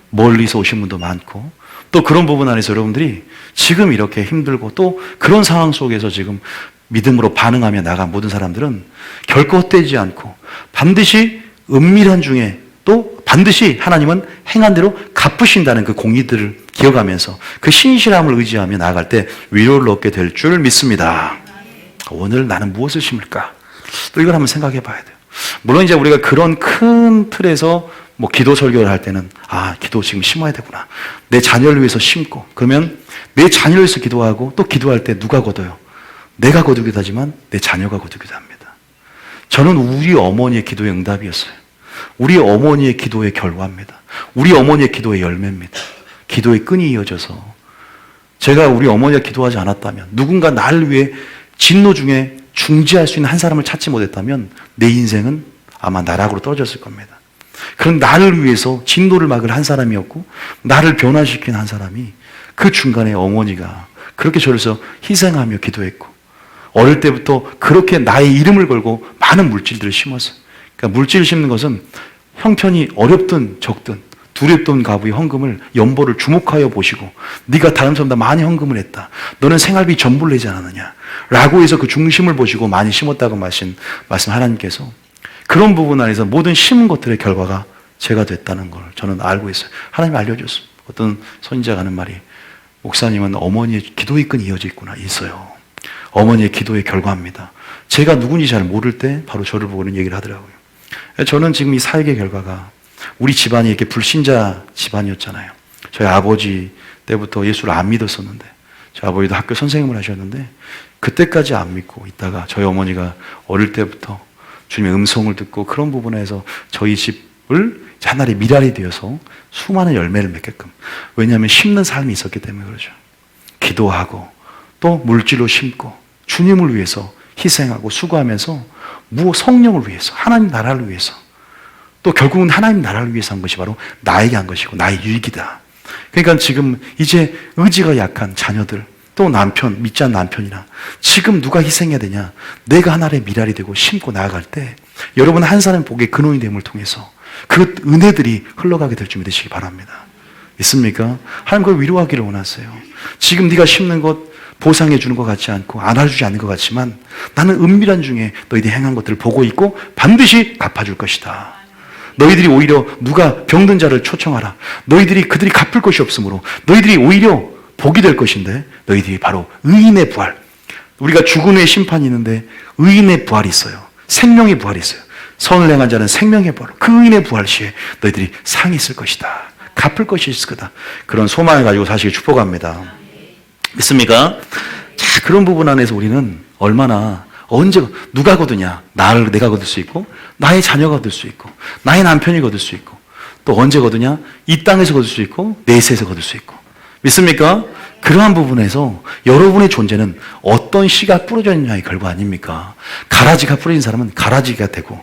멀리서 오신 분도 많고 또 그런 부분 안에서 여러분들이 지금 이렇게 힘들고 또 그런 상황 속에서 지금 믿음으로 반응하며 나간 모든 사람들은 결코 헛되지 않고 반드시 은밀한 중에 또 반드시 하나님은 행한 대로 갚으신다는 그 공의들을 기억하면서 그 신실함을 의지하며 나아갈 때 위로를 얻게 될 줄 믿습니다. 오늘 나는 무엇을 심을까? 또 이걸 한번 생각해 봐야 돼요. 물론 이제 우리가 그런 큰 틀에서 뭐 기도 설교를 할 때는 기도 지금 심어야 되구나. 내 자녀를 위해서 심고 그러면 내 자녀를 위해서 기도하고 또 기도할 때 누가 거둬요? 내가 거두기도 하지만 내 자녀가 거두기도 합니다. 저는 우리 어머니의 기도의 응답이었어요. 우리 어머니의 기도의 결과입니다. 우리 어머니의 기도의 열매입니다. 기도의 끈이 이어져서 제가 우리 어머니가 기도하지 않았다면 누군가 나를 위해 진노 중에 중지할 수 있는 한 사람을 찾지 못했다면 내 인생은 아마 나락으로 떨어졌을 겁니다. 그런 나를 위해서 진노를 막을 한 사람이었고 나를 변화시킨 한 사람이 그 중간에 어머니가 그렇게 저를 위해서 희생하며 기도했고 어릴 때부터 그렇게 나의 이름을 걸고 많은 물질들을 심었어요. 그러니까 물질을 심는 것은 형편이 어렵든 적든 두렵던 가부의 헌금을 연보를 주목하여 보시고 네가 다른 사람보다 많이 헌금을 했다. 너는 생활비 전부를 내지 않았느냐. 라고 해서 그 중심을 보시고 많이 심었다고 말씀 하나님께서 그런 부분 안에서 모든 심은 것들의 결과가 제가 됐다는 걸 저는 알고 있어요. 하나님이 알려줬습니다. 어떤 선지자가 하는 말이 목사님은 어머니의 기도의 끈이 이어져 있구나. 있어요. 어머니의 기도의 결과입니다. 제가 누군지 잘 모를 때 바로 저를 보고 이런 얘기를 하더라고요. 저는 지금 이 사역의 결과가 우리 집안이 이렇게 불신자 집안이었잖아요. 저희 아버지 때부터 예수를 안 믿었었는데 저희 아버지도 학교 선생님을 하셨는데 그때까지 안 믿고 있다가 저희 어머니가 어릴 때부터 주님의 음성을 듣고 그런 부분에서 저희 집을 하나의 미랄이 되어서 수많은 열매를 맺게끔 왜냐하면 심는 삶이 있었기 때문에 그러죠. 기도하고 또 물질로 심고 주님을 위해서 희생하고 수고하면서 성령을 위해서 하나님 나라를 위해서 또 결국은 하나님 나라를 위해서 한 것이 바로 나에게 한 것이고 나의 유익이다. 그러니까 지금 이제 의지가 약한 자녀들 또 남편, 믿지 않는 남편이나 지금 누가 희생해야 되냐? 내가 하나의 미랄이 되고 심고 나아갈 때 여러분 한 사람 복의 근원이 됨을 통해서 그 은혜들이 흘러가게 될 줄 믿으시기 바랍니다. 믿습니까? 하나님 그걸 위로하기를 원하세요. 지금 네가 심는 것 보상해 주는 것 같지 않고 안아주지 않는 것 같지만 나는 은밀한 중에 너희들이 행한 것들을 보고 있고 반드시 갚아줄 것이다. 너희들이 오히려 누가 병든 자를 초청하라. 그들이 갚을 것이 없으므로 너희들이 오히려 복이 될 것인데 너희들이 바로 의인의 부활. 우리가 죽은 후에 심판이 있는데 의인의 부활이 있어요. 생명의 부활이 있어요. 선을 행한 자는 생명의 부활. 그 의인의 부활 시에 너희들이 상이 있을 것이다. 갚을 것이 있을 거다. 그런 소망을 가지고 사시길 축복합니다. 믿습니까? 자, 그런 부분 안에서 우리는 얼마나 누가 거두냐? 내가 거둘 수 있고 나의 자녀가 거둘 수 있고 나의 남편이 거둘 수 있고 또 언제 거두냐? 이 땅에서 거둘 수 있고 내세에서 거둘 수 있고. 믿습니까? 그러한 부분에서 여러분의 존재는 어떤 씨가 뿌려져 있느냐의 결과 아닙니까? 가라지가 뿌려진 사람은 가라지가 되고,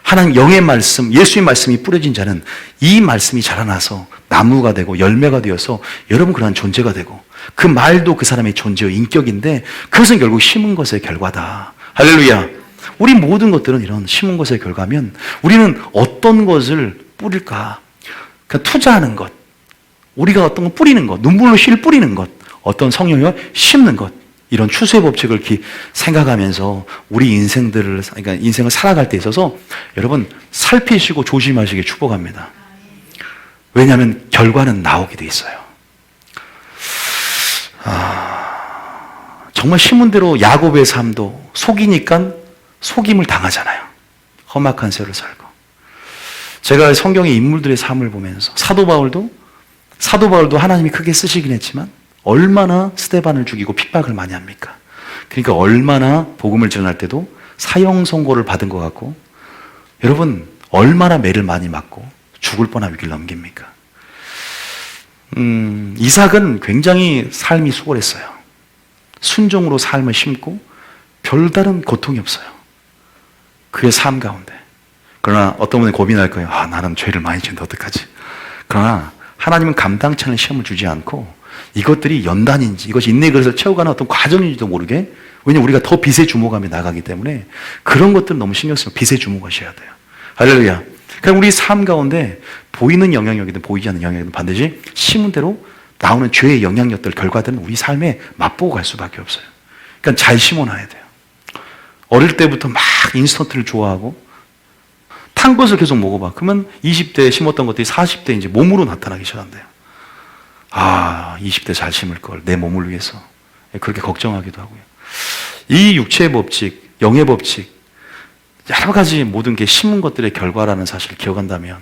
하나님 영의 말씀, 예수의 말씀이 뿌려진 자는 이 말씀이 자라나서 나무가 되고 열매가 되어서 여러분 그러한 존재가 되고, 그 말도 그 사람의 존재의 인격인데 그것은 결국 심은 것의 결과다. 할렐루야. 우리 모든 것들은 이런 심은 것의 결과면 우리는 어떤 것을 뿌릴까? 그러니까 투자하는 것, 우리가 어떤 걸 뿌리는 것, 눈물로 씨를 뿌리는 것, 어떤 성령을 심는 것, 이런 추수의 법칙을 생각하면서 우리 그러니까 인생을 살아갈 때 있어서 여러분 살피시고 조심하시길 축복합니다. 왜냐하면 결과는 나오게 돼 있어요. 정말 심은 대로 야곱의 삶도 속이니까 속임을 당하잖아요. 험악한 세월을 살고. 제가 성경의 인물들의 삶을 보면서 사도 바울도 하나님이 크게 쓰시긴 했지만 얼마나 스데반을 죽이고 핍박을 많이 합니까? 그러니까 얼마나 복음을 전할 때도 사형 선고를 받은 것 같고, 여러분 얼마나 매를 많이 맞고 죽을 뻔한 위기를 넘깁니까? 이삭은 굉장히 삶이 수월했어요. 순종으로 삶을 심고 별다른 고통이 없어요. 그의 삶 가운데. 그러나 어떤 분이 고민할 거예요. 나는 죄를 많이 지는데 어떡하지? 그러나 하나님은 감당치 않은 시험을 주지 않고 이것들이 연단인지, 이것이 인내의 그릇을 채워가는 어떤 과정인지도 모르게, 왜냐하면 우리가 더 빛에 주목하며 나가기 때문에 그런 것들은 너무 신경 쓰면 빛에 주목하셔야 돼요. 할렐루야. 그럼 우리 삶 가운데 보이는 영향력이든 보이지 않는 영향력이든 반드시 심은 대로 나오는 죄의 영향력들, 결과들은 우리 삶에 맛보고 갈 수밖에 없어요. 그러니까 잘 심어놔야 돼요. 어릴 때부터 막 인스턴트를 좋아하고 탄 것을 계속 먹어봐. 그러면 20대에 심었던 것들이 40대 이제 몸으로 나타나기 시작한대요. 20대 잘 심을 걸, 내 몸을 위해서. 그렇게 걱정하기도 하고요. 이 육체의 법칙, 영의 법칙, 여러 가지 모든 게 심은 것들의 결과라는 사실을 기억한다면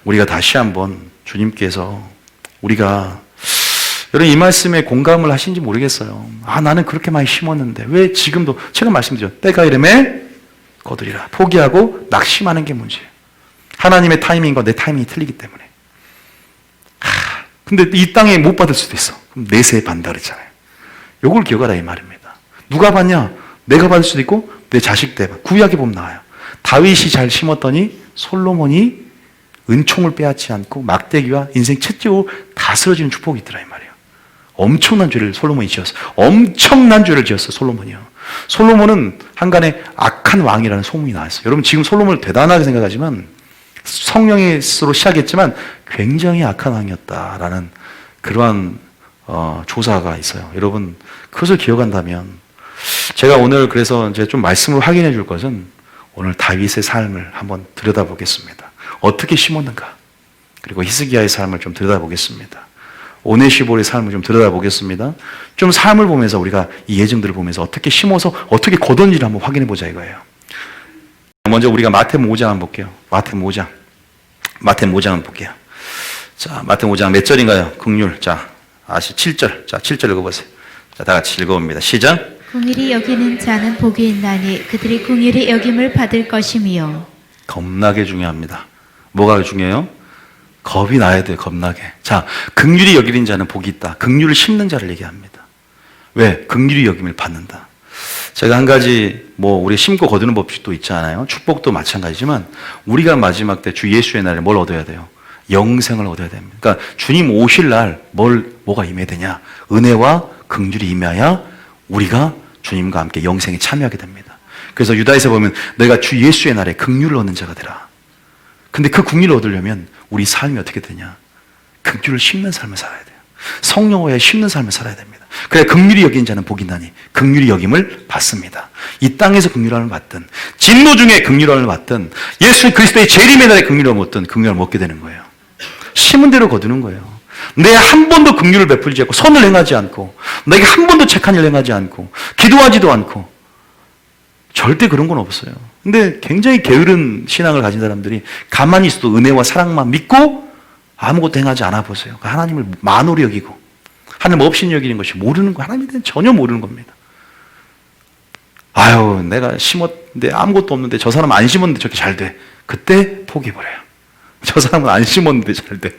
우리가 다시 한번 주님께서 우리가, 여러분 이 말씀에 공감을 하신지 모르겠어요. 나는 그렇게 많이 심었는데 왜 지금도, 제가 말씀드렸죠. 때가 이름에 거두리라. 포기하고 낙심하는 게 문제예요. 하나님의 타이밍과 내 타이밍이 틀리기 때문에. 근데 이 땅에 못 받을 수도 있어. 그럼 내세에 반다 그랬잖아요. 요걸 기억하라 이 말입니다. 누가 받냐? 내가 받을 수도 있고 내 자식 때. 구약에 보면 나와요. 다윗이 잘 심었더니 솔로몬이 은총을 빼앗지 않고 막대기와 인생 채찍으로 다스려지는 축복이 있더라 이 말이에요. 엄청난 죄를 솔로몬이 지었어. 엄청난 죄를 지었어 솔로몬이요. 솔로몬은 한간에 악한 왕이라는 소문이 나왔어요. 여러분 지금 솔로몬을 대단하게 생각하지만 성령으로 시작했지만 굉장히 악한 왕이었다라는 그러한 조사가 있어요. 여러분 그것을 기억한다면, 제가 오늘 그래서 이제 좀 말씀을 확인해 줄 것은 오늘 다윗의 삶을 한번 들여다보겠습니다. 어떻게 심었는가? 그리고 히스기야의 삶을 좀 들여다보겠습니다. 오네시볼의 삶을 좀 들여다보겠습니다. 좀 삶을 보면서 우리가 이 예증들을 보면서 어떻게 심어서 어떻게 거둔지를 한번 확인해 보자 이거예요. 먼저 우리가 마태복음 5장 한번 볼게요. 마태복음 5장 한번 볼게요. 자, 마태복음 5장 몇 절인가요? 긍휼. 자, 7절. 자, 7절 읽어보세요. 자, 다 같이 읽어봅니다. 시작. 긍휼히 여기는 자는 복이 있나니 그들이 긍휼히 여김을 받을 것이며. 겁나게 중요합니다. 뭐가 중요해요? 겁이 나야 돼요. 겁나게. 자, 긍휼히 여기는 자는 복이 있다. 긍휼을 심는 자를 얘기합니다. 왜? 긍휼히 여김을 받는다. 제가 한 가지 우리 심고 거두는 법칙도 있잖아요. 축복도 마찬가지지만 우리가 마지막 때 주 예수의 날에 뭘 얻어야 돼요? 영생을 얻어야 됩니다. 그러니까 주님 오실 날 뭐가 임해야 되냐? 은혜와 긍휼이 임해야 우리가 주님과 함께 영생에 참여하게 됩니다. 그래서 유다에서 보면 내가 주 예수의 날에 긍휼을 얻는 자가 되라. 근데 그 긍휼을 얻으려면 우리 삶이 어떻게 되냐? 긍휼을 심는 삶을 살아야 돼요. 성령을 심는 삶을 살아야 됩니다. 그래 긍휼히 여긴 자는 복이 있나니 긍휼히 여김을 받습니다. 이 땅에서 긍휼함을 받든 진노 중에 긍휼함을 받든 예수 그리스도의 재림의 날에 긍휼함을 먹든 긍휼함을 먹게 되는 거예요. 심은 대로 거두는 거예요. 내 한 번도 긍휼을 베풀지 않고 선을 행하지 않고 내게 한 번도 착한 일 행하지 않고 기도하지도 않고 절대 그런 건 없어요. 근데 굉장히 게으른 신앙을 가진 사람들이 가만히 있어도 은혜와 사랑만 믿고 아무것도 행하지 않아 보세요. 하나님을 만홀히 여기고 하나님 없이 여기는 것이 모르는 거, 하나님에 대한 전혀 모르는 겁니다. 내가 심었는데 아무것도 없는데 저 사람 안 심었는데 저렇게 잘 돼. 그때 포기해버려요. 저 사람은 안 심었는데 잘 돼.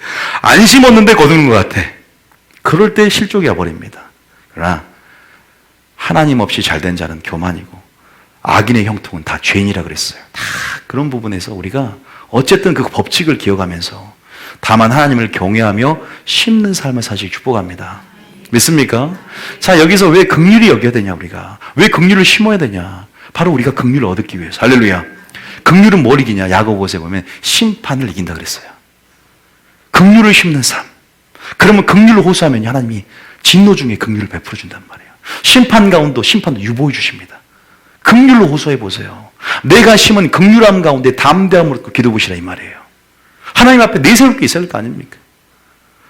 안 심었는데 거두는 것 같아. 그럴 때 실족이 와버립니다. 그러나 하나님 없이 잘된 자는 교만이고 악인의 형통은 다 죄인이라 그랬어요. 다 그런 부분에서 우리가 어쨌든 그 법칙을 기억하면서 다만 하나님을 경외하며 심는 삶을 사시기 축복합니다. 믿습니까? 자, 여기서 왜 긍휼히 여겨야 되냐, 우리가. 왜 긍휼을 심어야 되냐. 바로 우리가 긍휼을 얻기 위해서. 할렐루야. 긍휼은 뭘 이기냐. 야고보서에 보면 심판을 이긴다 그랬어요. 긍휼을 심는 삶. 그러면 긍휼을 호소하면 하나님이 진노 중에 긍휼을 베풀어 준단 말이에요. 심판 가운데 심판도 유보해 주십니다. 긍휼로 호소해 보세요. 내가 심은 긍휼함 가운데 담대함으로 기도 보시라 이 말이에요. 하나님 앞에 내세울 게 있어야 할 거 아닙니까?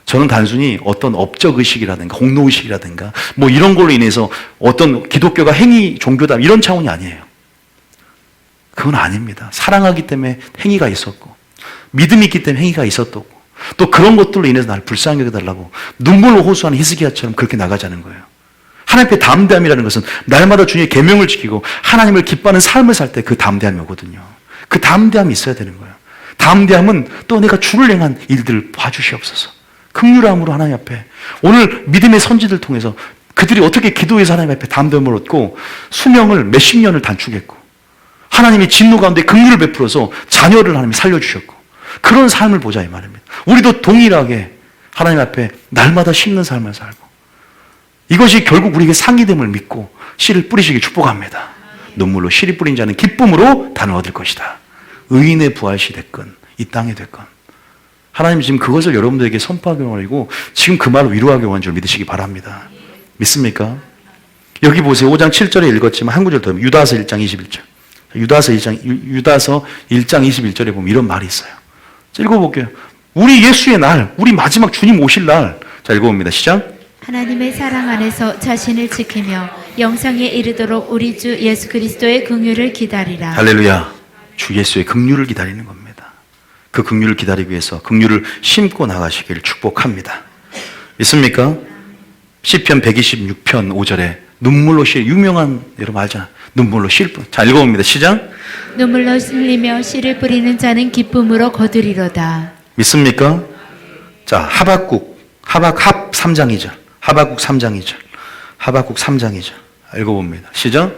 저는 단순히 어떤 업적 의식이라든가 공로 의식이라든가 뭐 이런 걸로 인해서 어떤 기독교가 행위 종교다 이런 차원이 아니에요. 그건 아닙니다. 사랑하기 때문에 행위가 있었고 믿음이 있기 때문에 행위가 있었고 또 그런 것들로 인해서 나를 불쌍히 여겨달라고 눈물로 호소하는 히스기야처럼 그렇게 나가자는 거예요. 하나님 앞에 담대함이라는 것은 날마다 주님의 계명을 지키고 하나님을 기뻐하는 삶을 살 때 그 담대함이 오거든요. 그 담대함이 있어야 되는 거예요. 담대함은 또 내가 주를 행한 일들을 봐주시옵소서. 긍휼함으로 하나님 앞에 오늘 믿음의 선지들 통해서 그들이 어떻게 기도해서 하나님 앞에 담대함을 얻고 수명을 몇십 년을 단축했고 하나님이 진노 가운데 긍휼을 베풀어서 자녀를 하나님이 살려주셨고 그런 삶을 보자 이 말입니다. 우리도 동일하게 하나님 앞에 날마다 심는 삶을 살고 이것이 결국 우리에게 상기됨을 믿고 씨를 뿌리시기 축복합니다. 눈물로 씨를 뿌린 자는 기쁨으로 단을 얻을 것이다. 의인의 부활시 됐건 이 땅에 됐건 하나님 지금 그것을 여러분들에게 선포하기 원하고 지금 그 말을 위로하기 원하는 줄 믿으시기 바랍니다. 믿습니까? 여기 보세요. 5장 7절에 읽었지만 한 구절 더 유다서 1장 21절. 유다서 1장 21절에 보면 이런 말이 있어요. 자, 읽어볼게요. 우리 예수의 날, 우리 마지막 주님 오실 날. 자, 읽어봅니다. 시작. 하나님의 사랑 안에서 자신을 지키며 영생에 이르도록 우리 주 예수 그리스도의 긍휼을 기다리라. 할렐루야. 주 예수의 긍휼을 기다리는 겁니다. 그 긍휼을 기다리기 위해서 긍휼을 심고 나가시기를 축복합니다. 믿습니까? 시편 126편 5절에 눈물로 실 유명한 여러분 알잖아. 눈물로 실 뿐. 자, 읽어봅니다. 시작. 눈물로 흘리며 씨를 뿌리는 자는 기쁨으로 거두리로다. 믿습니까? 자, 하박국 3장 2절. 하박국 3장 2절. 하박국 3장 2절. 읽어봅니다. 시작.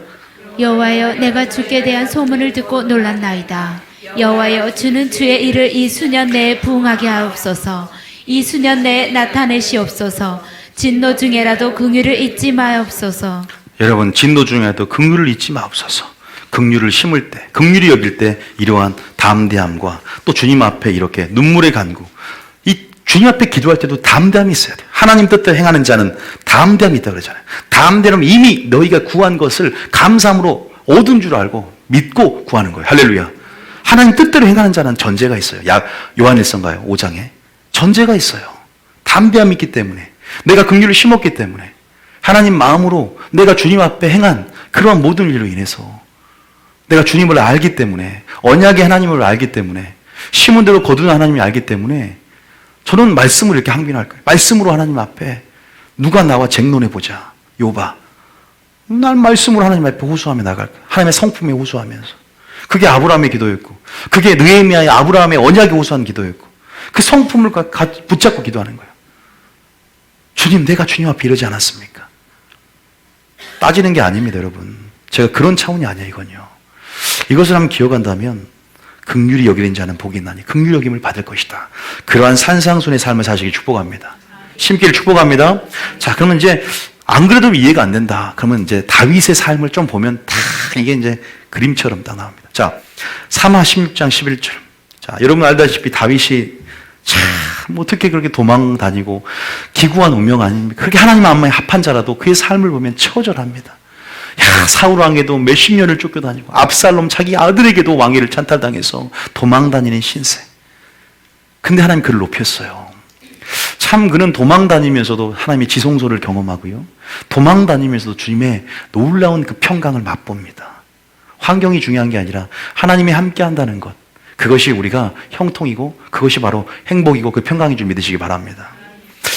여호와여 내가 주께 대한 소문을 듣고 놀랐나이다. 여호와여 주는 주의 일을 이 수년 내에 부응하게 하옵소서. 이 수년 내에 나타내시옵소서. 진노 중에라도 긍휼을 잊지 마옵소서. 여러분 진노 중에라도 긍휼을 잊지 마옵소서. 긍휼을 심을 때, 긍휼히 여길 때 이러한 담대함과 또 주님 앞에 이렇게 눈물의 간구, 이 주님 앞에 기도할 때도 담대함이 있어야 돼요. 하나님 뜻대로 행하는 자는 담대함이 있다고 그러잖아요. 담대함은 이미 너희가 구한 것을 감사함으로 얻은 줄 알고 믿고 구하는 거예요. 할렐루야. 하나님 뜻대로 행하는 자는 전제가 있어요. 요한일서인가요? 5장에 전제가 있어요. 담대함이 있기 때문에 내가 긍휼을 심었기 때문에 하나님 마음으로 내가 주님 앞에 행한 그러한 모든 일로 인해서 내가 주님을 알기 때문에 언약의 하나님을 알기 때문에 심은 대로 거두는 하나님을 알기 때문에 저는 말씀을 이렇게 항변할 거예요. 말씀으로 하나님 앞에 누가 나와 쟁론해보자. 욥아. 난 말씀으로 하나님 앞에 호소하며 나갈 거예요. 하나님의 성품에 호소하면서. 그게 아브라함의 기도였고 그게 느헤미야의 아브라함의 언약에 호소한 기도였고 그 성품을 붙잡고 기도하는 거예요. 주님 내가 주님 앞에 이러지 않았습니까? 따지는 게 아닙니다 여러분. 제가 그런 차원이 아니에요 이건요. 이것을 한번 기억한다면 긍휼히 여기는 자는 복이 있나니 긍휼히 여김을 받을 것이다. 그러한 산상순의 삶을 사시기 축복합니다. 심기를 축복합니다. 자 그러면 이제 안 그래도 이해가 안 된다. 그러면 이제 다윗의 삶을 좀 보면 다 이게 이제 그림처럼 딱 나옵니다. 자, 3하 16장 11절. 자, 여러분 알다시피 다윗이 참 어떻게 그렇게 도망 다니고 기구한 운명 아닙니까? 그렇게 하나님 안마에 합한 자라도 그의 삶을 보면 처절합니다. 야, 사울 왕에도 몇십 년을 쫓겨다니고 압살롬 자기 아들에게도 왕위를 찬탈당해서 도망 다니는 신세. 근데 하나님 그를 높였어요. 참 그는 도망 다니면서도 하나님의 지성소를 경험하고요. 도망 다니면서도 주님의 놀라운 그 평강을 맛봅니다. 환경이 중요한 게 아니라 하나님이 함께 한다는 것. 그것이 우리가 형통이고 그것이 바로 행복이고 그 평강인 줄 믿으시기 바랍니다.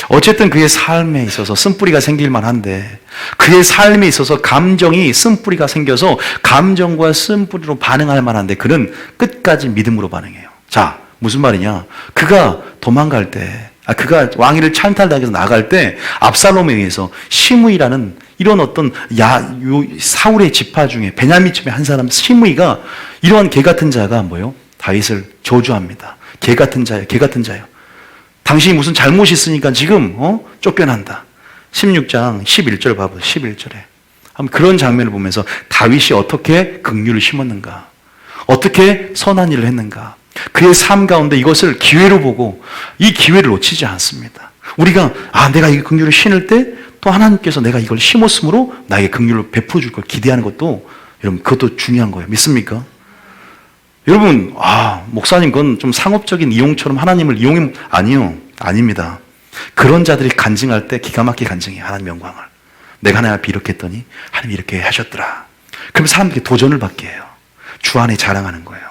어쨌든 그의 삶에 있어서 쓴뿌리가 생길 만한데 그의 삶에 있어서 감정이 쓴뿌리가 생겨서 감정과 쓴뿌리로 반응할 만한데 그는 끝까지 믿음으로 반응해요. 자, 무슨 말이냐? 그가 도망갈 때, 그가 왕위를 찬탈당해서 나갈 때 압살롬에 의해서 시므이라는 이런 어떤 사울의 지파 중에 베냐민 집의 한 사람 시므이가 이러한 개 같은 자가 뭐요? 다윗을 저주합니다. 개 같은 자예요. 개 같은 자예요. 당신이 무슨 잘못이 있으니까 지금 쫓겨난다. 16장 11절 봐보세요. 11절에. 한번 그런 장면을 보면서 다윗이 어떻게 긍휼을 심었는가? 어떻게 선한 일을 했는가? 그의 삶 가운데 이것을 기회로 보고 이 기회를 놓치지 않습니다. 우리가 내가 이 긍휼을 심을 때 또 하나님께서 내가 이걸 심었으므로 나에게 긍휼을 베풀어 줄 걸 기대하는 것도 여러분 그것도 중요한 거예요. 믿습니까? 여러분 목사님 그건 좀 상업적인 이용처럼 하나님을 아니요. 아닙니다. 그런 자들이 간증할 때 기가 막히게 간증해요. 하나님 영광을. 내가 하나님 앞에 이렇게 했더니 하나님이 이렇게 하셨더라. 그러면 사람들이 도전을 받게 해요. 주 안에 자랑하는 거예요.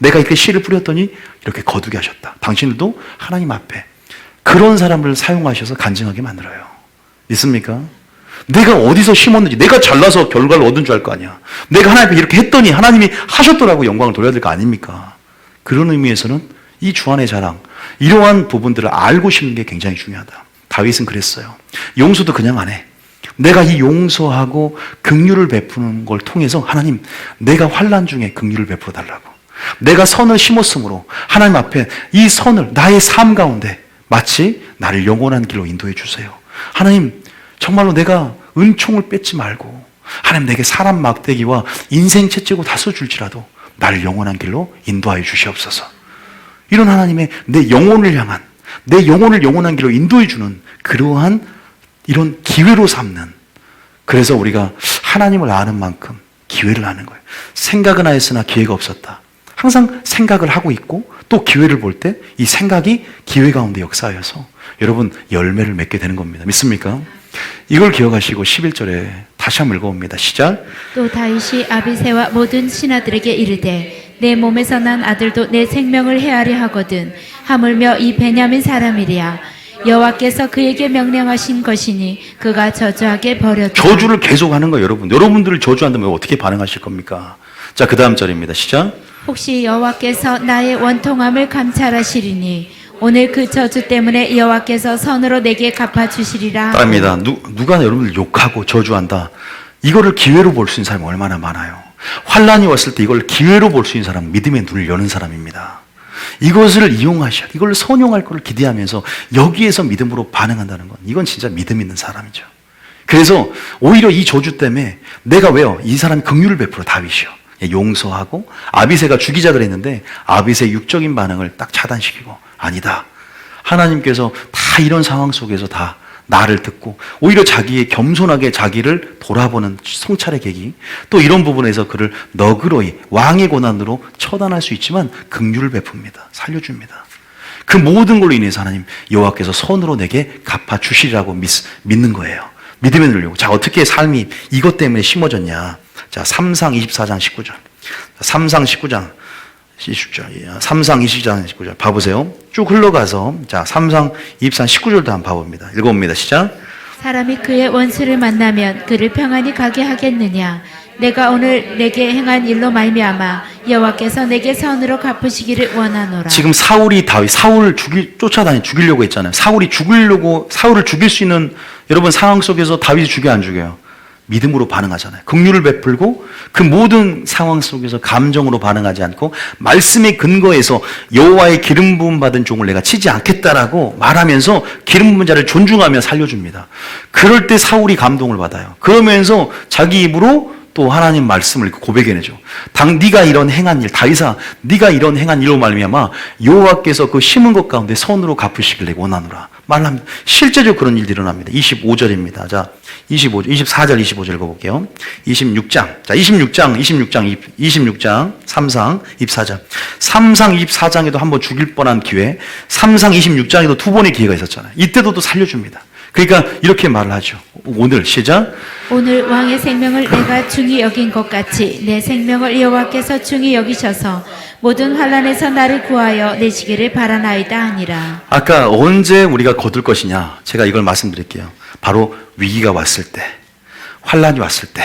내가 이렇게 씨를 뿌렸더니 이렇게 거두게 하셨다. 당신들도 하나님 앞에 그런 사람을 사용하셔서 간증하게 만들어요. 믿습니까? 내가 어디서 심었는지 내가 잘나서 결과를 얻은 줄 알 거 아니야. 내가 하나님 앞에 이렇게 했더니 하나님이 하셨더라고 영광을 돌려야 될 거 아닙니까? 그런 의미에서는 이 주 안의 자랑, 이러한 부분들을 알고 싶는 게 굉장히 중요하다. 다윗은 그랬어요. 용서도 그냥 안 해. 내가 이 용서하고 긍휼을 베푸는 걸 통해서 하나님, 내가 환난 중에 긍휼을 베풀어 달라고. 내가 선을 심었으므로 하나님 앞에 이 선을 나의 삶 가운데 마치 나를 영원한 길로 인도해 주세요. 하나님, 정말로 내가 은총을 뺏지 말고 하나님 내게 사람 막대기와 인생 채찍고 다써줄지라도 나를 영원한 길로 인도하여 주시옵소서. 이런 하나님의 내 영혼을 향한, 내 영혼을 영원한 길로 인도해 주는 그러한 이런 기회로 삼는, 그래서 우리가 하나님을 아는 만큼 기회를 아는 거예요. 생각은 하였으나 기회가 없었다. 항상 생각을 하고 있고 또 기회를 볼 때 이 생각이 기회 가운데 역사하여서 여러분 열매를 맺게 되는 겁니다. 믿습니까? 이걸 기억하시고 11절에 다시 한번 읽어봅니다. 시작. 또 다윗이 아비새와 모든 신하들에게 이르되 내 몸에서 난 아들도 내 생명을 해하려 하거든 하물며 이 베냐민 사람이랴. 여호와께서 그에게 명령하신 것이니 그가 저주하게 버렸다. 저주를 계속하는 거예요. 여러분들을 저주한다면 어떻게 반응하실 겁니까? 자, 그 다음 절입니다. 시작. 혹시 여호와께서 나의 원통함을 감찰하시리니 오늘 그 저주 때문에 여호와께서 선으로 내게 갚아주시리라. 따릅니다. 누가 여러분들 욕하고 저주한다. 이거를 기회로 볼 수 있는 사람이 얼마나 많아요. 환란이 왔을 때 이걸 기회로 볼 수 있는 사람은 믿음의 눈을 여는 사람입니다. 이것을 이용하셔야, 이걸 선용할 것을 기대하면서 여기에서 믿음으로 반응한다는 건 이건 진짜 믿음 있는 사람이죠. 그래서 오히려 이 저주 때문에 내가 왜요? 이 사람이 긍휼을 베풀어 다윗이요. 용서하고 아비새가 죽이자 그랬는데 아비새의 육적인 반응을 딱 차단시키고 아니다. 하나님께서 다 이런 상황 속에서 다 나를 듣고 오히려 자기의 겸손하게 자기를 돌아보는 성찰의 계기, 또 이런 부분에서 그를 너그러이 왕의 고난으로 처단할 수 있지만 긍휼을 베풉니다. 살려줍니다. 그 모든 걸로 인해서 하나님 여호와께서 선으로 내게 갚아주시리라고 믿는 거예요. 믿음에 누르려고. 자, 어떻게 삶이 이것 때문에 심어졌냐. 자, 3상 24장 19절. 3상 19장 20절. 3상 20장 19절. 봐보세요. 쭉 흘러가서, 자, 3상 24장 19절도 한번 봐봅니다. 읽어봅니다. 시작. 사람이 그의 원수를 만나면 그를 평안히 가게 하겠느냐. 내가 오늘 내게 행한 일로 말미암아 여호와께서 내게 선으로 갚으시기를 원하노라. 지금 사울이 사울을 쫓아다니 죽이려고 했잖아요. 사울을 죽일 수 있는 여러분 상황 속에서 다윗이 죽여 안 죽여요? 믿음으로 반응하잖아요. 긍휼을 베풀고 그 모든 상황 속에서 감정으로 반응하지 않고 말씀의 근거에서 여호와의 기름 부음 받은 종을 내가 치지 않겠다라고 말하면서 기름 부은 자를 존중하며 살려줍니다. 그럴 때 사울이 감동을 받아요. 그러면서 자기 입으로 또 하나님 말씀을 고백해내죠. 네가 이런 행한 일, 다윗아, 네가 이런 행한 일로 말미암아 여호와께서 그 심은 것 가운데 선으로 갚으시길 내가 원하노라 말합니다. 실제적으로 그런 일이 일어납니다. 25절입니다. 자, 24절, 25절 읽어볼게요. 26장. 자, 26장, 3상, 24장. 3상 24장에도 한번 죽일 뻔한 기회, 3상 26장에도 두 번의 기회가 있었잖아요. 이때도 또 살려줍니다. 그러니까 이렇게 말을 하죠. 오늘 시작. 오늘 왕의 생명을 내가 중히 여긴 것 같이 내 생명을 여호와께서 중히 여기셔서 모든 환난에서 나를 구하여 내시기를 바라나이다 하니라. 아까 언제 우리가 거둘 것이냐? 제가 이걸 말씀드릴게요. 바로 위기가 왔을 때, 환난이 왔을 때,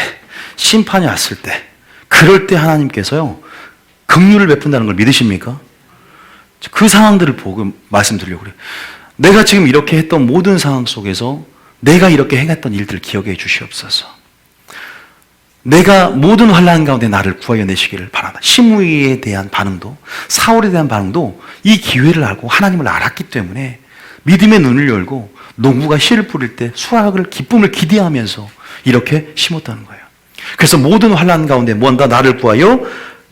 심판이 왔을 때, 그럴 때 하나님께서요 긍휼을 베푼다는 걸 믿으십니까? 그 상황들을 보고 말씀드리려고 그래요. 내가 지금 이렇게 했던 모든 상황 속에서 내가 이렇게 행했던 일들을 기억해 주시옵소서. 내가 모든 환난 가운데 나를 구하여 내시기를 바란다. 시므이에 대한 반응도, 사울에 대한 반응도 이 기회를 알고 하나님을 알았기 때문에 믿음의 눈을 열고 농부가 씨를 뿌릴 때 수확을 기쁨을 기대하면서 이렇게 심었다는 거예요. 그래서 모든 환난 가운데 뭔가 나를 구하여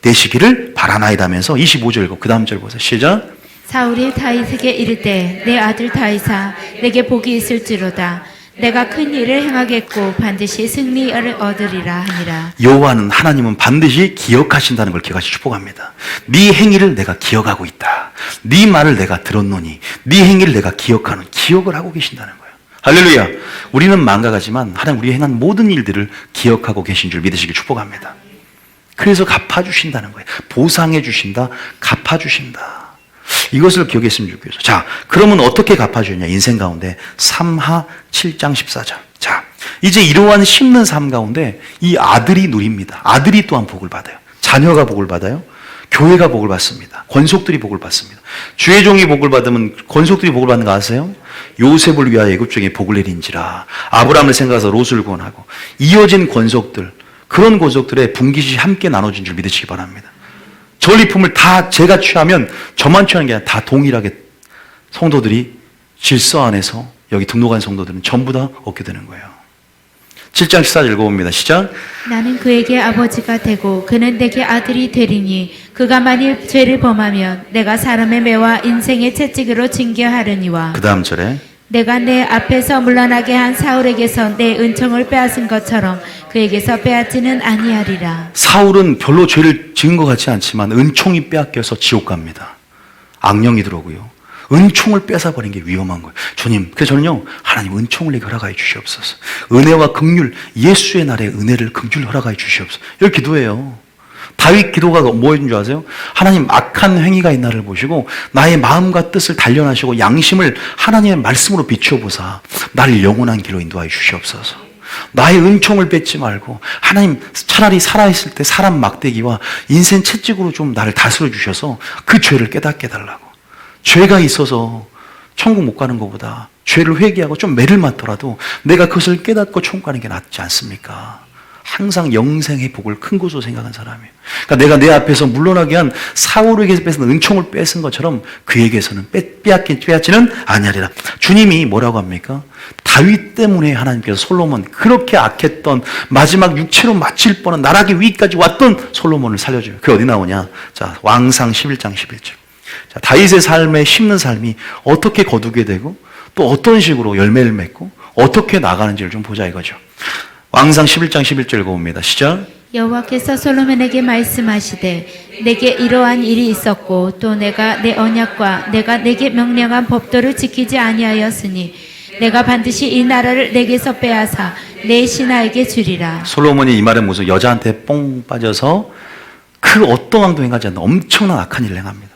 내시기를 바라나이다면서 25절 읽고 그 다음 절 보세요. 시작. 사울이 다윗에게 이르되 내 아들 다윗아 내게 복이 있을지로다. 내가 큰 일을 행하겠고 반드시 승리를 얻으리라 하니라. 여호와는 하나님은 반드시 기억하신다는 걸 기억하시 축복합니다. 네 행위를 내가 기억하고 있다. 네 말을 내가 들었노니 네 행위를 내가 기억하는 기억을 하고 계신다는 거예요. 할렐루야. 우리는 망각하지만 하나님 우리 행한 모든 일들을 기억하고 계신 줄 믿으시길 축복합니다. 그래서 갚아주신다는 거예요. 보상해 주신다. 갚아주신다. 이것을 기억했으면 좋겠어요. 자, 그러면 어떻게 갚아주냐? 인생 가운데 3하 7장 14절. 자, 이제 이러한 심는 삶 가운데 이 아들이 누립니다. 아들이 또한 복을 받아요. 자녀가 복을 받아요. 교회가 복을 받습니다. 권속들이 복을 받습니다. 주의 종이 복을 받으면 권속들이 복을 받는 거 아세요? 요셉을 위하여 애굽 중에 복을 내린지라. 아브라함을 생각해서 롯을 구원하고 이어진 권속들, 그런 권속들의 분깃이 함께 나눠진 줄 믿으시기 바랍니다. 전리품을 다 제가 취하면 저만 취하는 게 아니라 다 동일하게 성도들이 질서 안에서 여기 등록한 성도들은 전부 다 얻게 되는 거예요. 7장 14절 읽어봅니다. 시작. 나는 그에게 아버지가 되고 그는 내게 아들이 되리니 그가 만일 죄를 범하면 내가 사람의 매와 인생의 채찍으로 징계하려니와 그 다음 절에 내가 내 앞에서 물러나게 한 사울에게서 내 은총을 빼앗은 것처럼 그에게서 빼앗지는 아니하리라. 사울은 별로 죄를 지은 것 같지 않지만 은총이 빼앗겨서 지옥 갑니다. 악령이 들어오고요. 은총을 뺏어버린 게 위험한 거예요. 주님, 그래서 저는요, 하나님 은총을 내게 허락하여 주시옵소서. 은혜와 긍휼, 예수의 날에 은혜를 긍휼 허락하여 주시옵소서. 이렇게 기도해요. 다윗 기도가 뭐였는 줄 아세요? 하나님 악한 행위가 있나를 보시고 나의 마음과 뜻을 단련하시고 양심을 하나님의 말씀으로 비추어보사 나를 영원한 길로 인도하여 주시옵소서. 나의 은총을 뺏지 말고 하나님 차라리 살아있을 때 사람 막대기와 인생 채찍으로 좀 나를 다스려 주셔서 그 죄를 깨닫게 해달라고. 죄가 있어서 천국 못 가는 것보다 죄를 회개하고 좀 매를 맞더라도 내가 그것을 깨닫고 천국 가는 게 낫지 않습니까? 항상 영생의 복을 큰 것으로 생각한 사람이에요. 그러니까 내가 내 앞에서 물러나게 한 사울에게서 뺏은 은총을 뺏은 것처럼 그에게서는 빼앗지는 아니하리라. 주님이 뭐라고 합니까? 다윗 때문에 하나님께서 솔로몬, 그렇게 악했던 마지막 육체로 마칠 뻔한 나락의 위까지 왔던 솔로몬을 살려줘요. 그게 어디 나오냐? 자, 왕상 11장 11절. 자, 다윗의 삶에 심는 삶이 어떻게 거두게 되고 또 어떤 식으로 열매를 맺고 어떻게 나가는지를 좀 보자 이거죠. 왕상 11장 11절 읽어봅니다. 시작. 여호와께서 솔로몬에게 말씀하시되 내게 이러한 일이 있었고 또 내가 내 언약과 내가 내게 명령한 법도를 지키지 아니하였으니 내가 반드시 이 나라를 내게서 빼앗아 내 신하에게 주리라. 솔로몬이 이 말은 무슨 여자한테 뽕 빠져서 그 어떤 왕도 행하지 않는 엄청난 악한 일을 행합니다.